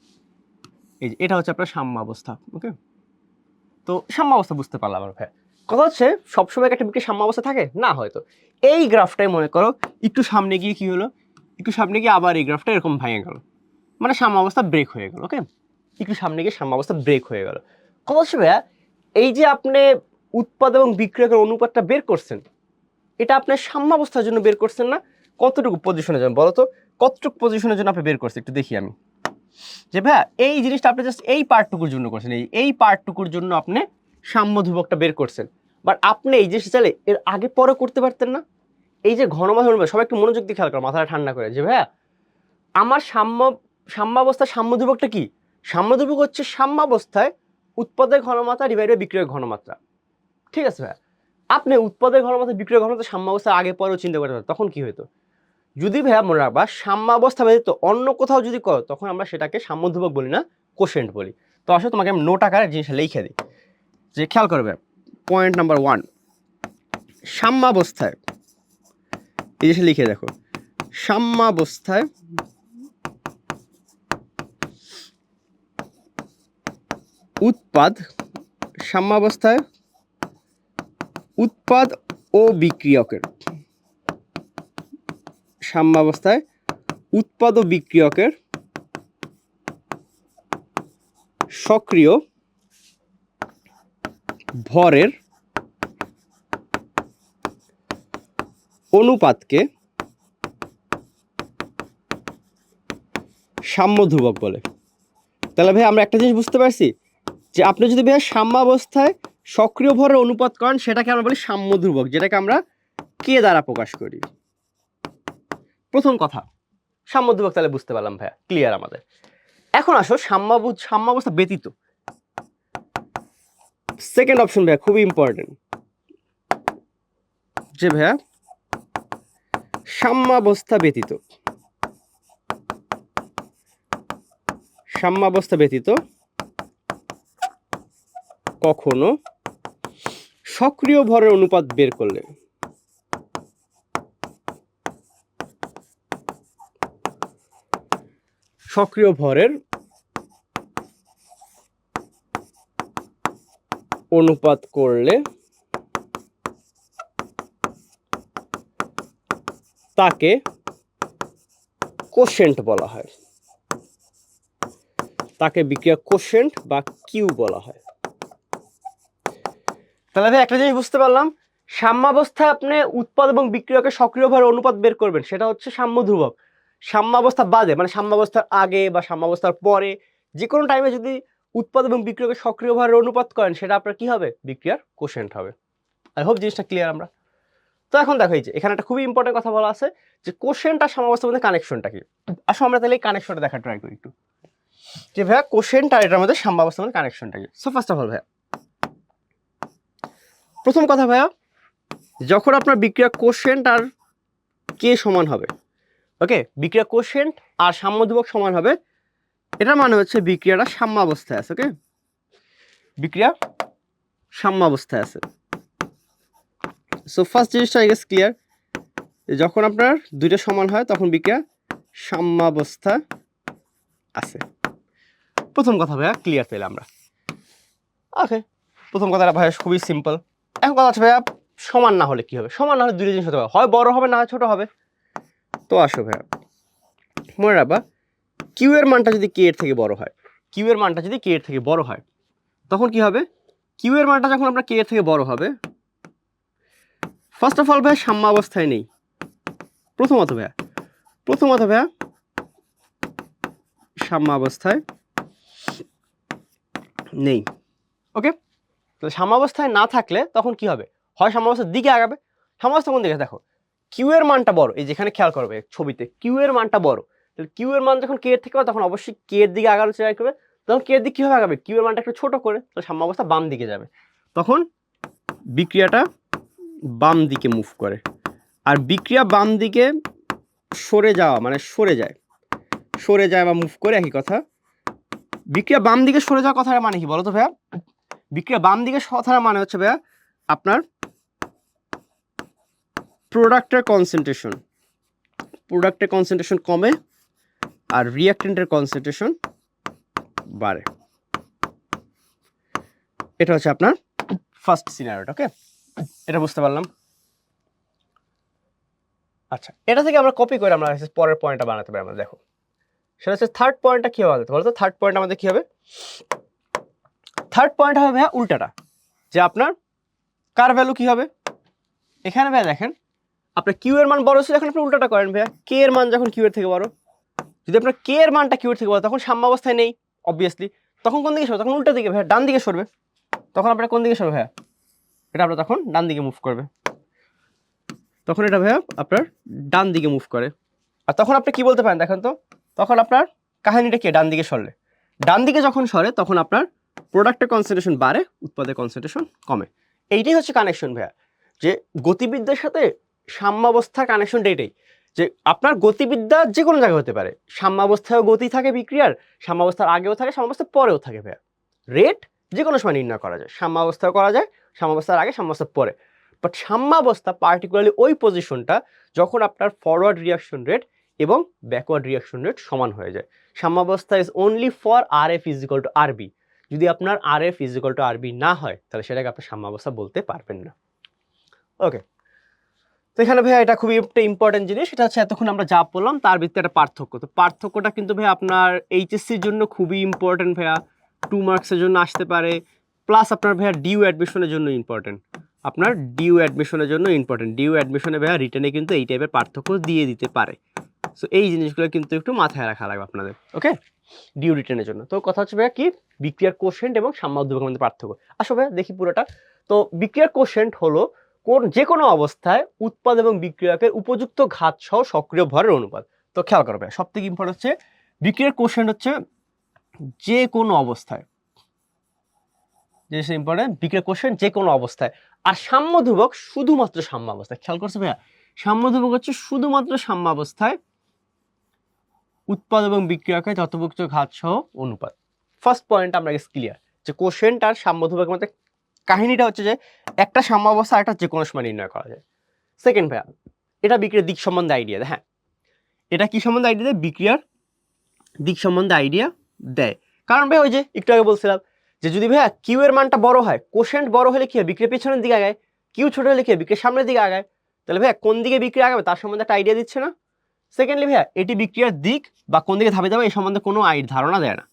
এই যে এটা হচ্ছে আপনার সাম্যাবস্থা। ওকে, তো সাম্যাবস্থা বুঝতে পারলাম আমার ভাই। কথা হচ্ছে সবসময় একটা বিক্রিয়ার সাম্যাবস্থা থাকে না, হয়তো এই গ্রাফটাই মনে করো একটু সামনে গিয়ে কি হলো, একটু সামনে গিয়ে আবার এই গ্রাফটা এরকম ভেঙে গেল, মানে সাম্যাবস্থা ব্রেক হয়ে গেল। ওকে, একটু সামনে গিয়ে সাম্যাবস্থা ব্রেক হয়ে গেল। কথা হচ্ছে ভাইয়া এই যে আপনি উৎপাদ এবং বিক্রিয়কের অনুপাতটা বের করছেন, এটা আপনার সাম্যাবস্থার জন্য বের করছেন না, কতটুকু পজিশনের জন্য বলো তো, কতটুকু পজিশনের জন্য আপনি বের করছেন একটু দেখি আমি, যে ভাইয়া এই জিনিসটা আপনি জাস্ট এই পার্টটুকুর জন্য করছেন, এই পার্টটুকুর জন্য আপনি সাম্য ধ্রুবকটা বের করছেন, বাট আপনি এই জিনিসটা চাইলে এর আগে পরে করতে পারতেন না। এই যে ঘনমাত্রা, সবাই একটু মনোযোগ দিয়ে খেয়াল করো, মাথাটা ঠান্ডা করে, যে ভাইয়া আমার সাম্যাবস্থার সাম্য ধ্রুবকটা কি, সাম্য ধ্রুবক হচ্ছে সাম্যাবস্থায় উৎপাদের ঘনমাত্রা ডিভাইড বাই বিক্রিয়ক ঘনমাত্রা। ঠিক আছে ভাইয়া, আপনি উৎপাদের ঘনমাত্রা বিক্রিয়ক ঘনমাত্রা সাম্যাবস্থার আগে পরেও চিন্তা করতে পারেন, তখন কি হতো, যদি ভাইয়া মনে রাখবা সাম্যাবস্থা ব্যতীত অন্য কোথাও যদি করো তখন আমরা সেটাকে সাম্য ধ্রুবক বলি না, কোশেন্ট বলি। তো আসলে তোমাকে আমি নোট আকারে জিনিসটা লিখে দিই, যে খেয়াল করবে পয়েন্ট নাম্বার 1, সাম্যাবস্থায় এই জিনিসটা লিখে দেখো, সাম্যাবস্থায় উৎপাদ, সাম্যাবস্থায় উৎপাদ ও বিক্রিয়কের, সাম্যাবস্থায় উৎপাদ ও বিক্রিয়কের সক্রিয় ভরের অনুপাতকে সাম্য ধ্রুবক বলে। তাহলে ভাই আমরা একটা জিনিস বুঝতে পারছি, যে আপনি যদি ভাই সাম্যাবস্থায় সক্রিয় ভরের অনুপাত করেন সেটাকে আমরা বলি সাম্য ধ্রুবক, যেটাকে আমরা কে দ্বারা প্রকাশ করি। প্রথম কথা সাম্য ধ্রুবক তাহলে বুঝতে পারলাম ভাইয়া, ক্লিয়ার আমাদের। এখন আসো সাম্যাবস্থা ব্যতীত, সেকেন্ড অপশন ভাইয়া খুবই ইম্পর্টেন্ট, যে ভাইয়া সাম্যাবস্থা ব্যতীত, সাম্যাবস্থা ব্যতীত কখনো সক্রিয় ভরের অনুপাত বের করলে সক্রিয় ভরের অনুপাত করলে তাকে কোশেন্ট বলা হয়, তাকে বিক্রিয়া কোশেন্ট বা কিউ বলা হয়। তাহলে ভাই একটা জিনিস বুঝতে পারলাম, সাম্যাবস্থায় আপনি উৎপাদ এবং বিক্রিয়কের সক্রিয় ভরের অনুপাত বের করবেন, সেটা হচ্ছে সাম্য ধ্রুবক। সাম্যাবস্থা বাদে মানে সাম্যাবস্থার আগে বা সাম্যাবস্থার পরে যে কোনো টাইমে যদি উৎপাদ এবং বিক্রিয়কের সক্রিয় ভরের অনুপাত করেন সেটা আপনার কি হবে, বিক্রিয়ার কোশেন্ট হবে। আই হোপ জিনিসটা ক্লিয়ার আমরা। তো এখন দেখো এই যে এখানে একটা খুবই ইম্পর্টেন্ট কথা বলা আছে, যে কোশেন্ট আর সাম্যাবস্থার মধ্যে কানেকশনটা কি। আসলে আমরা তাহলে এই কানেকশনটা দেখা ট্রাই করি একটু, যে ভাইয়া কোশেন্ট আর এটার মধ্যে সাম্যাবস্থার মধ্যে কানেকশনটা কি। সো ফার্স্ট অফ অল ভাইয়া প্রথম কথা ভাইয়া, যখন আপনার বিক্রিয়া কোশেন্ট আর কে সমান হবে, ওকে বিক্রিয়া কোশেন্ট আর সাম্য ধ্রুবক সমান হবে, এটার মানে হচ্ছে বিক্রিয়াটা সাম্যাবস্থায় আছে। ওকে বিক্রিয়া সাম্যাবস্থায় আছে। সো ফার্স্ট জিনিসটা আই গেস ক্লিয়ার, যখন আপনার দুইটা সমান হয় তখন বিক্রিয়া সাম্যাবস্থা আছে। প্রথম কথা ভাইয়া ক্লিয়ার পেলাম আমরা। ওকে, প্রথম কথাটা ভাইয়া খুবই সিম্পল। এখন কথা হচ্ছে ভাইয়া সমান না হলে কি হবে? সমান না হলে দুটো জিনিস হতে পারে, হয় বড় হবে না হয় ছোট হবে। তো আসো ভাইয়া মনে রাখবা, কিউ এর মানটা যদি কে এর থেকে বড় হয়, কিউ এর মানটা যদি কে এর থেকে বড় হয় তখন কি হবে? কিউ এর মানটা যখন আপনার কে এর থেকে বড় হবে, ফার্স্ট অফ অল ভাইয়া সাম্যাবস্থায় নেই। প্রথমত ভাইয়া সাম্যাবস্থায় নেই। ওকে, তাহলে সাম্যাবস্থায় না থাকলে তখন কি হবে? হয় সাম্যাবস্থার দিকে আগাবে। সাম্যাবস্থা কোন দিকে? দেখো কিউ এর মানটা বড়, এই যেখানে খেয়াল করবে ছবিতে কিউ এর মানটা বড়, তাহলে কিউ এর মান যখন কে এর থেকে বড় তখন অবশ্যই কে এর দিকে আগানোর চেষ্টা করবে। তখন কে এর দিকে কিভাবে আগাবে? কিউ এর মানটা একটু ছোট করে, তাহলে সাম্যাবস্থা বাম দিকে যাবে। তখন বিক্রিয়াটা বাম দিকে মুভ করে। আর বিক্রিয়া বাম দিকে সরে যাওয়া মানে সরে যায় বা মুভ করে, একই কথা। বিক্রিয়া বাম দিকে সরে যাওয়ার কথাটা মানে কি বলো তো ভাইয়া? বিক্রিয়া বাম দিকে কথাটা মানে হচ্ছে ভাইয়া আপনার প্রোডাক্টের কনসেন্ট্রেশন কমে আর রিঅ্যাক্টেন্টের কনসেন্ট্রেশন বাড়ে। এটা হচ্ছে আপনার ফার্স্ট সিনারিওটা। ওকে, এটা বুঝতে পারলাম। আচ্ছা, এটা থেকে আমরা কপি করে আমরা পরের পয়েন্টটা বানাতে পারি। আমরা দেখো সেটা হচ্ছে থার্ড পয়েন্টটা কি হবে বলতো? থার্ড পয়েন্ট আমাদের কি হবে? থার্ড পয়েন্ট হবে ভাইয়া উল্টাটা, যে আপনার কার ভ্যালু কি হবে? এখানে ভাইয়া দেখেন আপনার কিউ এর মান বড় ছিল, এখন আপনি উল্টাটা করেন ভাইয়া, কে এর মান যখন কিউ এর থেকে বড়, যদি আপনার কে এর মানটা কিউ এর থেকে বড় তখন সাম্যাবস্থায় নেই অবভিয়াসলি, তখন কোন দিকে সরবে? তখন উল্টা দিকে ভাইয়া, ডান দিকে সরবে। তখন আপনার কোন দিকে সরবে ভাইয়া? এটা আপনার তখন ডান দিকে মুভ করবে। তখন এটা ভাইয়া আপনার ডান দিকে মুভ করে। আর তখন আপনি কি বলতে পারেন দেখেন তো? তখন আপনার কাহিনীটা কি? ডান দিকে সরলে, ডান দিকে যখন সরে তখন আপনার প্রোডাক্টের কনসেন্ট্রেশন বাড়ে, উৎপাদের কনসেন্ট্রেশন কমে। এইটাই হচ্ছে কানেকশন ভাইয়া, যে গতিবিদ্যার সাথে সাম্যাবস্থার কানেকশনটা এটাই, যে আপনার গতিবিদ্যা যে কোনো জায়গায় হতে পারে, সাম্যাবস্থায়ও গতি থাকে বিক্রিয়ার, সাম্যাবস্থার আগেও থাকে, সাম্যাবস্থার পরেও থাকে ভাইয়া। রেট যে কোনো সময় নির্ণয় করা যায়, সাম্যাবস্থাও করা যায়, সাম্যাবস্থার আগে সাম্যাবস্থার পরে। বাট সাম্যাবস্থা পার্টিকুলারলি ওই পজিশনটা যখন আপনার ফরওয়ার্ড রিয়াকশন রেট এবং ব্যাকওয়ার্ড রিয়াকশন রেট সমান হয়ে যায়। সাম্যাবস্থা is only for R F is equal to R B. যদি আপনার R F is equal to R B না হয় তাহলে সেটাকে আপনি সাম্যাবস্থা বলতে পারবেন না। ওকে, তো এখানে ভাইয়া এটা খুবই একটা ইম্পর্টেন্ট জিনিস। এটা হচ্ছে এতক্ষণ আমরা যা বললাম তার ভিতরে একটা পার্থক্য। তো পার্থক্যটা কিন্তু ভাইয়া আপনার এইচএসসির জন্য খুবই ইম্পর্টেন্ট ভাইয়া, 2 মার্কসের জন্য আসতে পারে, প্লাস আপনার ভাইয়া ডিউ অ্যাডমিশনের জন্য ইম্পর্টেন্ট। আপনার ডিউ অ্যাডমিশনের জন্য ইম্পর্টেন্ট, ডিউ অ্যাডমিশনে ভাইয়া রিটেনে কিন্তু এই টাইপের পার্থক্য দিয়ে দিতে পারে। সো এই জিনিসগুলো কিন্তু একটু মাথায় রাখা লাগবে আপনাদের। ওকে, ডিউ রিটেনের জন্য। তো কথা হচ্ছে ভাইয়া কি? বিক্রিয়ার কোশেন্ট এবং সাম্যাবস্থার মধ্যে পার্থক্য। আসো ভাইয়া দেখি পুরোটা। তো বিক্রিয়ার কোশেন্ট হলো যে কোনো অবস্থায় উৎপাদ এবং বিক্রিয়কের উপযুক্ত ঘাত সহ সক্রিয় ভরের অনুপাত। তো খেয়াল করবে সব থেকে ইম্পর্টেন্ট হচ্ছে বিক্রিয়ার কোশেন্ট হচ্ছে যে কোনো অবস্থায়, জিনিসটা ইম্পর্টেন্ট, বিক্রিয়ার কোশেন্ট যে কোনো অবস্থায়। আর সাম্য ধ্রুবক শুধুমাত্র সাম্য অবস্থায়। খেয়াল করছে ভাইয়া, সাম্য ধ্রুবক হচ্ছে শুধুমাত্র সাম্য অবস্থায় উৎপাদ এবং বিক্রিয়কের যথোপযুক্ত ঘাত সহ অনুপাত। ফার্স্ট পয়েন্ট আমরা ক্লিয়ার, যে কোশেন্ট আর সাম্য ধ্রুবকের মধ্যে কাহিনীটা হচ্ছে যে একটা সাম্য অবস্থা একটা যে কোনো সময় নির্ণয় করা যায়। সেকেন্ড ভাইয়া, এটা বিক্রিয়ার দিক সম্বন্ধে আইডিয়া দেয়। হ্যাঁ, এটা কি সম্বন্ধে আইডিয়া দেয়? বিক্রিয়ার দিক সম্বন্ধে আইডিয়া দেয়। কারণ ভাই ওই যে একটু আগে বলছিলাম যে যদি ভাইয়া কিউ এর মানটা বড় হয়, কোশেন্ট বড় হলে কি হয়? বিক্রিয়া পেছনের দিকে আগায়। কিউ ছোট হলে কি হয়? বিক্রিয়া সামনের দিকে আগায়। তাহলে ভাইয়া কোন দিকে বিক্রিয়া আগাবে তার সম্বন্ধে একটা আইডিয়া দিচ্ছে না? সেকেন্ডলি ভাইয়া এটি বিক্রিয়ার দিক বা কোন দিকে ধাপে যাবে এই সম্বন্ধে কোনো ধারণা দেয় না।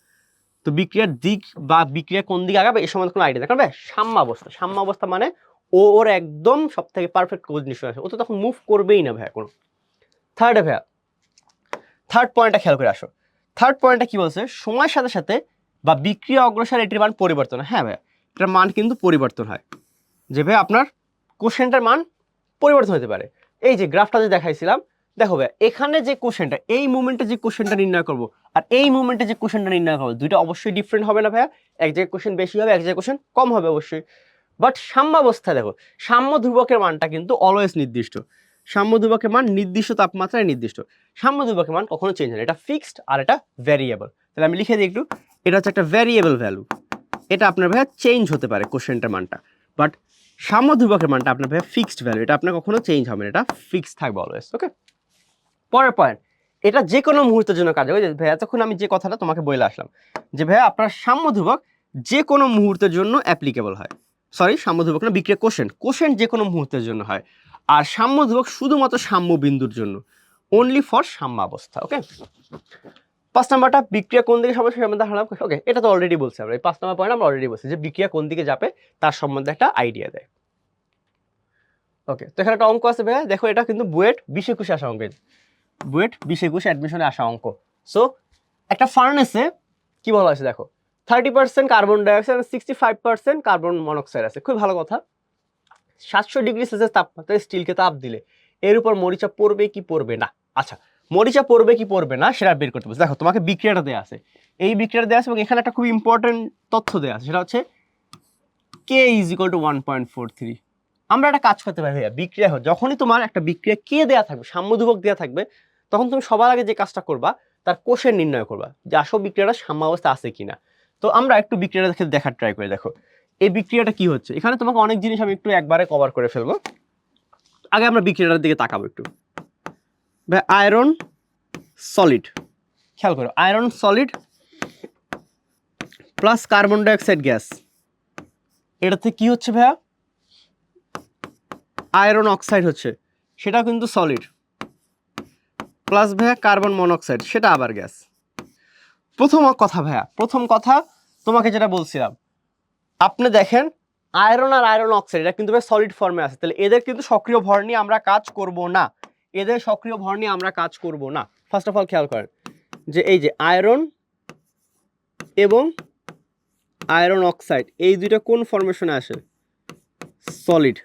তো বিক্রিয়ার দিক বা বিক্রিয়া কোন দিকে আগাবে এই সম্বন্ধে কোনো আইডিয়া দেয়। কারণ ভাই সাম্যাবস্থা, সাম্যাবস্থা মানে ওর একদম সব থেকে পারফেক্ট কন্ডিশন আছে, ও তো তখন মুভ করবেই না ভাইয়া কোনো। থার্ড ভাইয়া, থার্ড পয়েন্টটা খেয়াল করে আসো। থার্ড পয়েন্টটা কি বলছে? সময়ের সাথে সাথে বা বিক্রিয়া অগ্রসর এটির মান পরিবর্তন হয়। হ্যাঁ ভাইয়া, এটার মান কিন্তু পরিবর্তন হয়, যে ভাই আপনার কোশেন্টের মান পরিবর্তন হতে পারে। এই যে গ্রাফটা যে দেখাইছিলাম, দেখো ভাইয়া এখানে যে কোশেন্টটা, এই মুভমেন্টে যে কোশেন্টটা নির্ণয় করবো আর এই মুভমেন্টে যে কোশেন্টটা নির্ণয় করবো, দুইটা অবশ্যই ডিফারেন্ট হবে না ভাইয়া? এক জায়গায় কোশেন্ট বেশি হবে, এক জায়গায় কোশেন্ট কম হবে অবশ্যই। বাট সাম্যাবস্থায় দেখো, সাম্য ধ্রুবকের মানটা কিন্তু অলওয়েজ নির্দিষ্ট। সাম্য ধ্রুবকের মান নির্দিষ্ট তাপমাত্রায় নির্দিষ্ট। সাম্য ধ্রুবকের মান কখনো চেঞ্জ হয় না, এটা ফিক্সড আর এটা ভ্যারিয়েবল। তাহলে আমি লিখে দিই একটু, এটা হচ্ছে একটা ভ্যারিয়েবল ভ্যালু, এটা আপনার ভাইয়া চেঞ্জ হতে পারে কোশ্চেনটার মানটা, বাট সাম্যধ্রুবকের মানটা আপনার ভাইয়া ফিক্সড ভ্যালু, এটা আপনার কখনো চেঞ্জ হবে না, এটা ফিক্সড থাকবে অলওয়েজ। ওকে, পরের পয়েন্ট, এটা যে কোনো মুহূর্তের জন্য কাজ হবে। ভাইয়া এতক্ষণ আমি যে কথাটা তোমাকে বলে আসলাম যে ভাইয়া আপনার সাম্যধ্রুবক যে কোনো মুহূর্তের জন্য অ্যাপ্লিকেবল হয়, সরি সাম্যধ্রুবক না, বিক্রিয়া কোশ্চেন যে কোনো মুহূর্তের জন্য হয়, আর সাম্যধ্রুবক শুধুমাত্র সাম্য বিন্দুর জন্য, অনলি ফর সাম্যাবস্থা। ওকে, 5 নাম্বারটা বিক্রিয়া কোন দিকে সমস্যা সম্বন্ধে হারাম। ওকে, এটা তো অলরেডি বলছি আমরা, এই 5 নাম্বার পয়েন্ট আমরা অলরেডি বলছি যে বিক্রিয়া কোন দিকে যাবে তার সম্বন্ধে একটা আইডিয়া দেয়। ওকে, তো এখানে একটা অঙ্ক আছে ভাইয়া, দেখো এটা কিন্তু বুয়েট 20-21 আসা অঙ্ক, বুয়েট 20-21 অ্যাডমিশনে আসা অঙ্ক। সো একটা ফার্নেসে কি বলা আছে দেখো, 30% কার্বন ডাইঅক্সাইড, 65% কার্বন মনোক্সাইড আছে। খুব ভালো কথা, 700 ডিগ্রি সেলসিয়াস তাপমাত্রায় স্টিলকে তাপ দিলে এর উপর মরিচা পড়বে কি পড়বে না। আচ্ছা, মরিচা পড়বে কি পড়বে না সেটা বের করতে বলছে। দেখো তোমাকে বিক্রিয়াটা দেওয়া আছে, এই বিক্রিয়াটা দেওয়া আছে এবং এখানে একটা খুব ইম্পর্টেন্ট তথ্য দেওয়া আছে, সেটা হচ্ছে K = 1.43। আমরা একটা কাজ করতে পারি ভাইয়া, বিক্রিয়া যখনই তোমার একটা বিক্রিয়া কে দেওয়া থাকবে, সাম্যধ্রুবক দেওয়া থাকবে, তখন তুমি সবার আগে যে কাজটা করবা তার কোষের নির্ণয় করবা যে আসল বিক্রিয়াটা সাম্যাবস্থা আছে কিনা। তো আমরা একটু বিক্রিয়াটা দেখার ট্রাই করে দেখো এই বিক্রিয়াটা কি হচ্ছে। এখানে তোমাকে অনেক জিনিস আমি একটু একবারে কভার করে ফেলবো। আগে আমরা বিক্রিয়াটার দিকে তাকাবো একটু। ভাই আয়রন সলিড, খেয়াল করো, iron solid plus carbon dioxide gas, এটাতে কি হচ্ছে ভাইয়া, আয়রন অক্সাইড হচ্ছে, সেটা কিন্তু সলিড, প্লাস ভাইয়া কার্বন মনোক্সাইড, সেটা আবার গ্যাস। প্রথম কথা ভাইয়া, প্রথম কথা তোমাকে যেটা বলছিলাম, আপনি দেখেন আয়রন আর আয়রন অক্সাইড এটা কিন্তু ভাই সলিড ফর্মে আছে, তাহলে এদের কিন্তু সক্রিয় ভর নিয়ে আমরা কাজ করব না, এদের সক্রিয় ভর নিয়ে আমরা কাজ করব না। ফার্স্ট অফ অল খেয়াল করেন যে এই যে আয়রন এবং আয়রন অক্সাইড এই দুইটা কোন ফরমেশনে আসে, সলিড।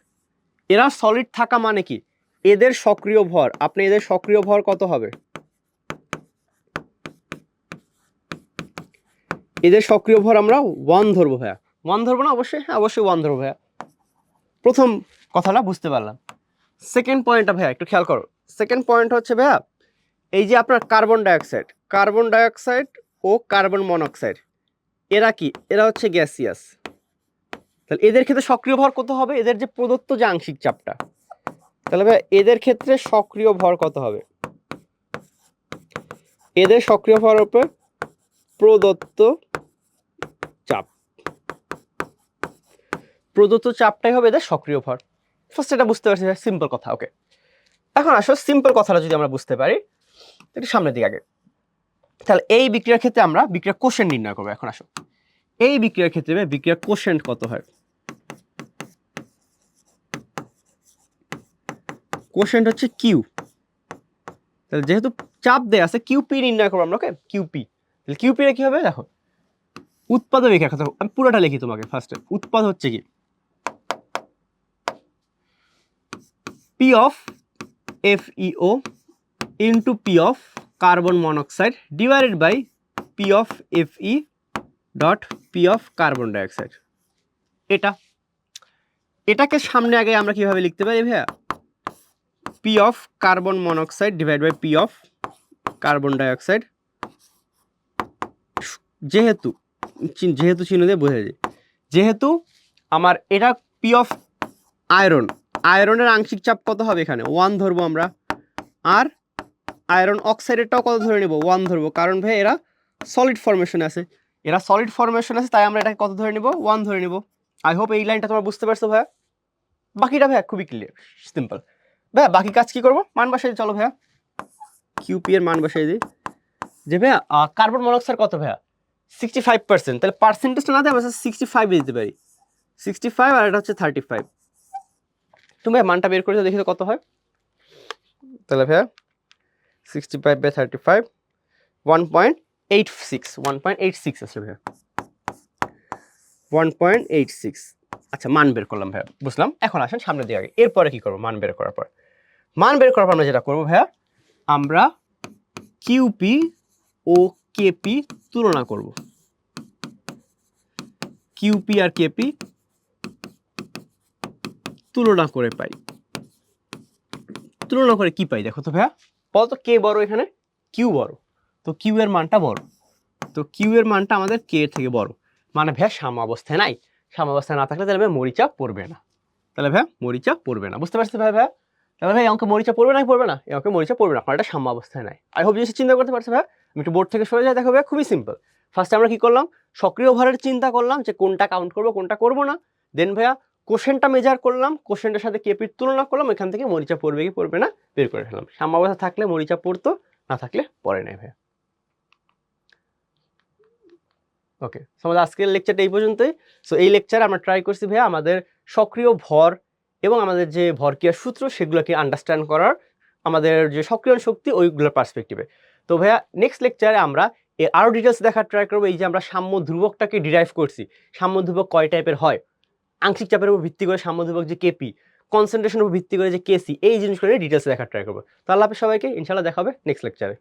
এরা সলিড থাকা মানে কি, এদের সক্রিয় ভর, আপনি এদের সক্রিয় ভর কত হবে, এদের সক্রিয় ভর আমরা 1 ধরবো ভাইয়া, 1 ধরবো না, অবশ্যই হ্যাঁ অবশ্যই 1 ধরবো ভাইয়া। প্রথম কথাটা বুঝতে পারলাম। সেকেন্ড পয়েন্টটা ভাইয়া একটু খেয়াল করো, সেকেন্ড পয়েন্ট হচ্ছে ভাইয়া এই যে আপনার কার্বন ডাইঅক্সাইড ও কার্বন মনোক্সাইড, এরা কি, এরা হচ্ছে গ্যাসিয়াস, তাহলে এদের ক্ষেত্রে সক্রিয় ভর কত হবে, এদের যে প্রদত্ত যে আংশিক চাপটা, তাহলে ভাই এদের ক্ষেত্রে সক্রিয় ভর কত হবে, এদের সক্রিয় ভর উপর প্রদত্ত চাপ, প্রদত্ত চাপটাই হবে এদের সক্রিয় ভর। ফার্স্ট এটা বুঝতে পারছি, সিম্পল কথা। ওকে, এখন আসো সিম্পল কথাটা যদি আমরা বুঝতে পারি একটু সামনের দিকে আগে, তাহলে এই বিক্রিয়ার ক্ষেত্রে আমরা বিক্রিয়া কোশ্চেন নির্ণয় করবো। এখন আসো এই বিক্রিয়ার ক্ষেত্রে বিক্রিয়া কোশ্চেন কত হয়, কোশ্চেন হচ্ছে কিউ, তাহলে যেহেতু চাপ দেয়া আছে কিউপি নির্ণয় করবো আমরা। ওকে, কিউপি, তাহলে কিউপি এর কি হবে দেখো, উৎপাদক রেখা কথা আমি পুরোটা লিখি তোমাকে ফার্স্টে, উৎপাদ হচ্ছে কি P of FeO into P of carbon monoxide divided by P of Fe dot P of carbon dioxide. এটাকে সামনে আগে আমরা কিভাবে লিখতে পারি ভাইয়া, P of carbon monoxide divide by P of carbon dioxide, যেহেতু চিহ্ন দিয়ে বোঝা যায়, যেহেতু আমার এটা পি অফ আয়রনের আংশিক চাপ কত হবে এখানে 1 ধরবো আমরা, আর আয়রন অক্সাইডেরটাও কত ধরে নেব 1 ধরবো, কারণ ভাই এরা সলিড ফরমেশনে আছে, তাই আমরা এটাকে কত ধরে নিব 1 ধরে নিব। আই হোপ এই লাইনটা তোমরা বুঝতে পারছো ভাইয়া। বাকিটা ভাইয়া খুবই ক্লিয়ার সিম্পল ভাইয়া। বাকি কাজ কি করবো, মান বসাই চলো ভাইয়া, কিউপি এর মান বসাই দিই যে ভাইয়া কার্বন মনোক্সাইড কত ভাইয়া 65%, তাহলে পার্সেন্টেজটা না দিয়ে আমরা 65 দিতে পারি, 65 আর এটা হচ্ছে 35। তুমি ভাইয়া মানটা বের করে দেখি তো কত হয়, তাহলে ভাইয়া 65 বাই 35 1.86 আছে ভাইয়া, 1.86। আচ্ছা মান বের করলাম ভাইয়া, বুঝলাম। এখন আসেন সামনের দিকে আগে, এরপরে কি করবো, মান বের করার পর আমরা যেটা করবো ভাইয়া, আমরা কিউপি ও কেপি তুলনা করব, কিউপি আর কেপি তুলনা করে পাই, তুলনা করে কি পাই দেখো তো ভাইয়া, বলতো কে বড় এখানে, কিউ বড়, তো কিউ এর মানটা বড়, তো কিউ এর মানটা আমাদের কে এর থেকে বড়, মানে ভাইয়া সাম্য অবস্থায় নাই। সাম্য অবস্থায় না থাকলে তাহলে ভাই মরিচা পড়বে না। তাহলে ভাইয়া মরিচা পড়বে না। বুঝতে পারছি ভাইয়া? তাহলে ভাই এই অঙ্কে মরিচা পড়বে নাকি পড়বে না? এই অঙ্কে মরিচা পড়বে না, কারণ এটা সাম্য অবস্থায় নাই। আই হোপ জিনিসটা চিন্তা করতে পারছো ভাইয়া? আমি একটু বোর্ড থেকে সরে যাই, দেখো ভাইয়া খুবই সিম্পল। ফার্স্টে আমরা কি করলাম, সক্রিয় ভরের চিন্তা করলাম যে কোনটা কাউন্ট করবো কোনটা করবো না। দেন ভাইয়া কোশ্চেনটা মেজার করলাম, কোশ্চেনটার সাথে কেপির তুলনা করলাম, এখান থেকে মরিচা পড়বে কি পড়বে না বের করে ফেললাম। সাম্য অবস্থা থাকলে মরিচা পড়তো, না থাকলে পড়ে নাই ভাইয়া। ওকে, সো আমাদের আজকের লেকচারটা এই পর্যন্তই। সো এই লেকচারে আমরা ট্রাই করছি ভাইয়া আমাদের সক্রিয় ভর এবং আমাদের যে ভরক্রিয়ার সূত্র সেগুলোকে আন্ডারস্ট্যান্ড করার, আমাদের যে সক্রিয় শক্তি ওইগুলোর পার্সপেক্টিভে। তো ভাইয়া নেক্সট লেকচারে আমরা আরও ডিটেলস দেখার ট্রাই করবো। এই যে আমরা সাম্য ধ্রুবকটাকে ডিরাইভ করছি, সাম্য ধ্রুবক কয় টাইপের হয়, আংশিক চাপের উপর ভিত্তি করে সাম্য ধ্রুবক যে কেপি, কনসেন্ট্রেশনের উপর ভিত্তি করে যে কেসি, এই জিনিসগুলো ডিটেলসে দেখার ট্রাই করবো। তো আল্লাহ হাফেজ সবাইকে, ইনশাআল্লাহ দেখা হবে নেক্সট লেকচারে।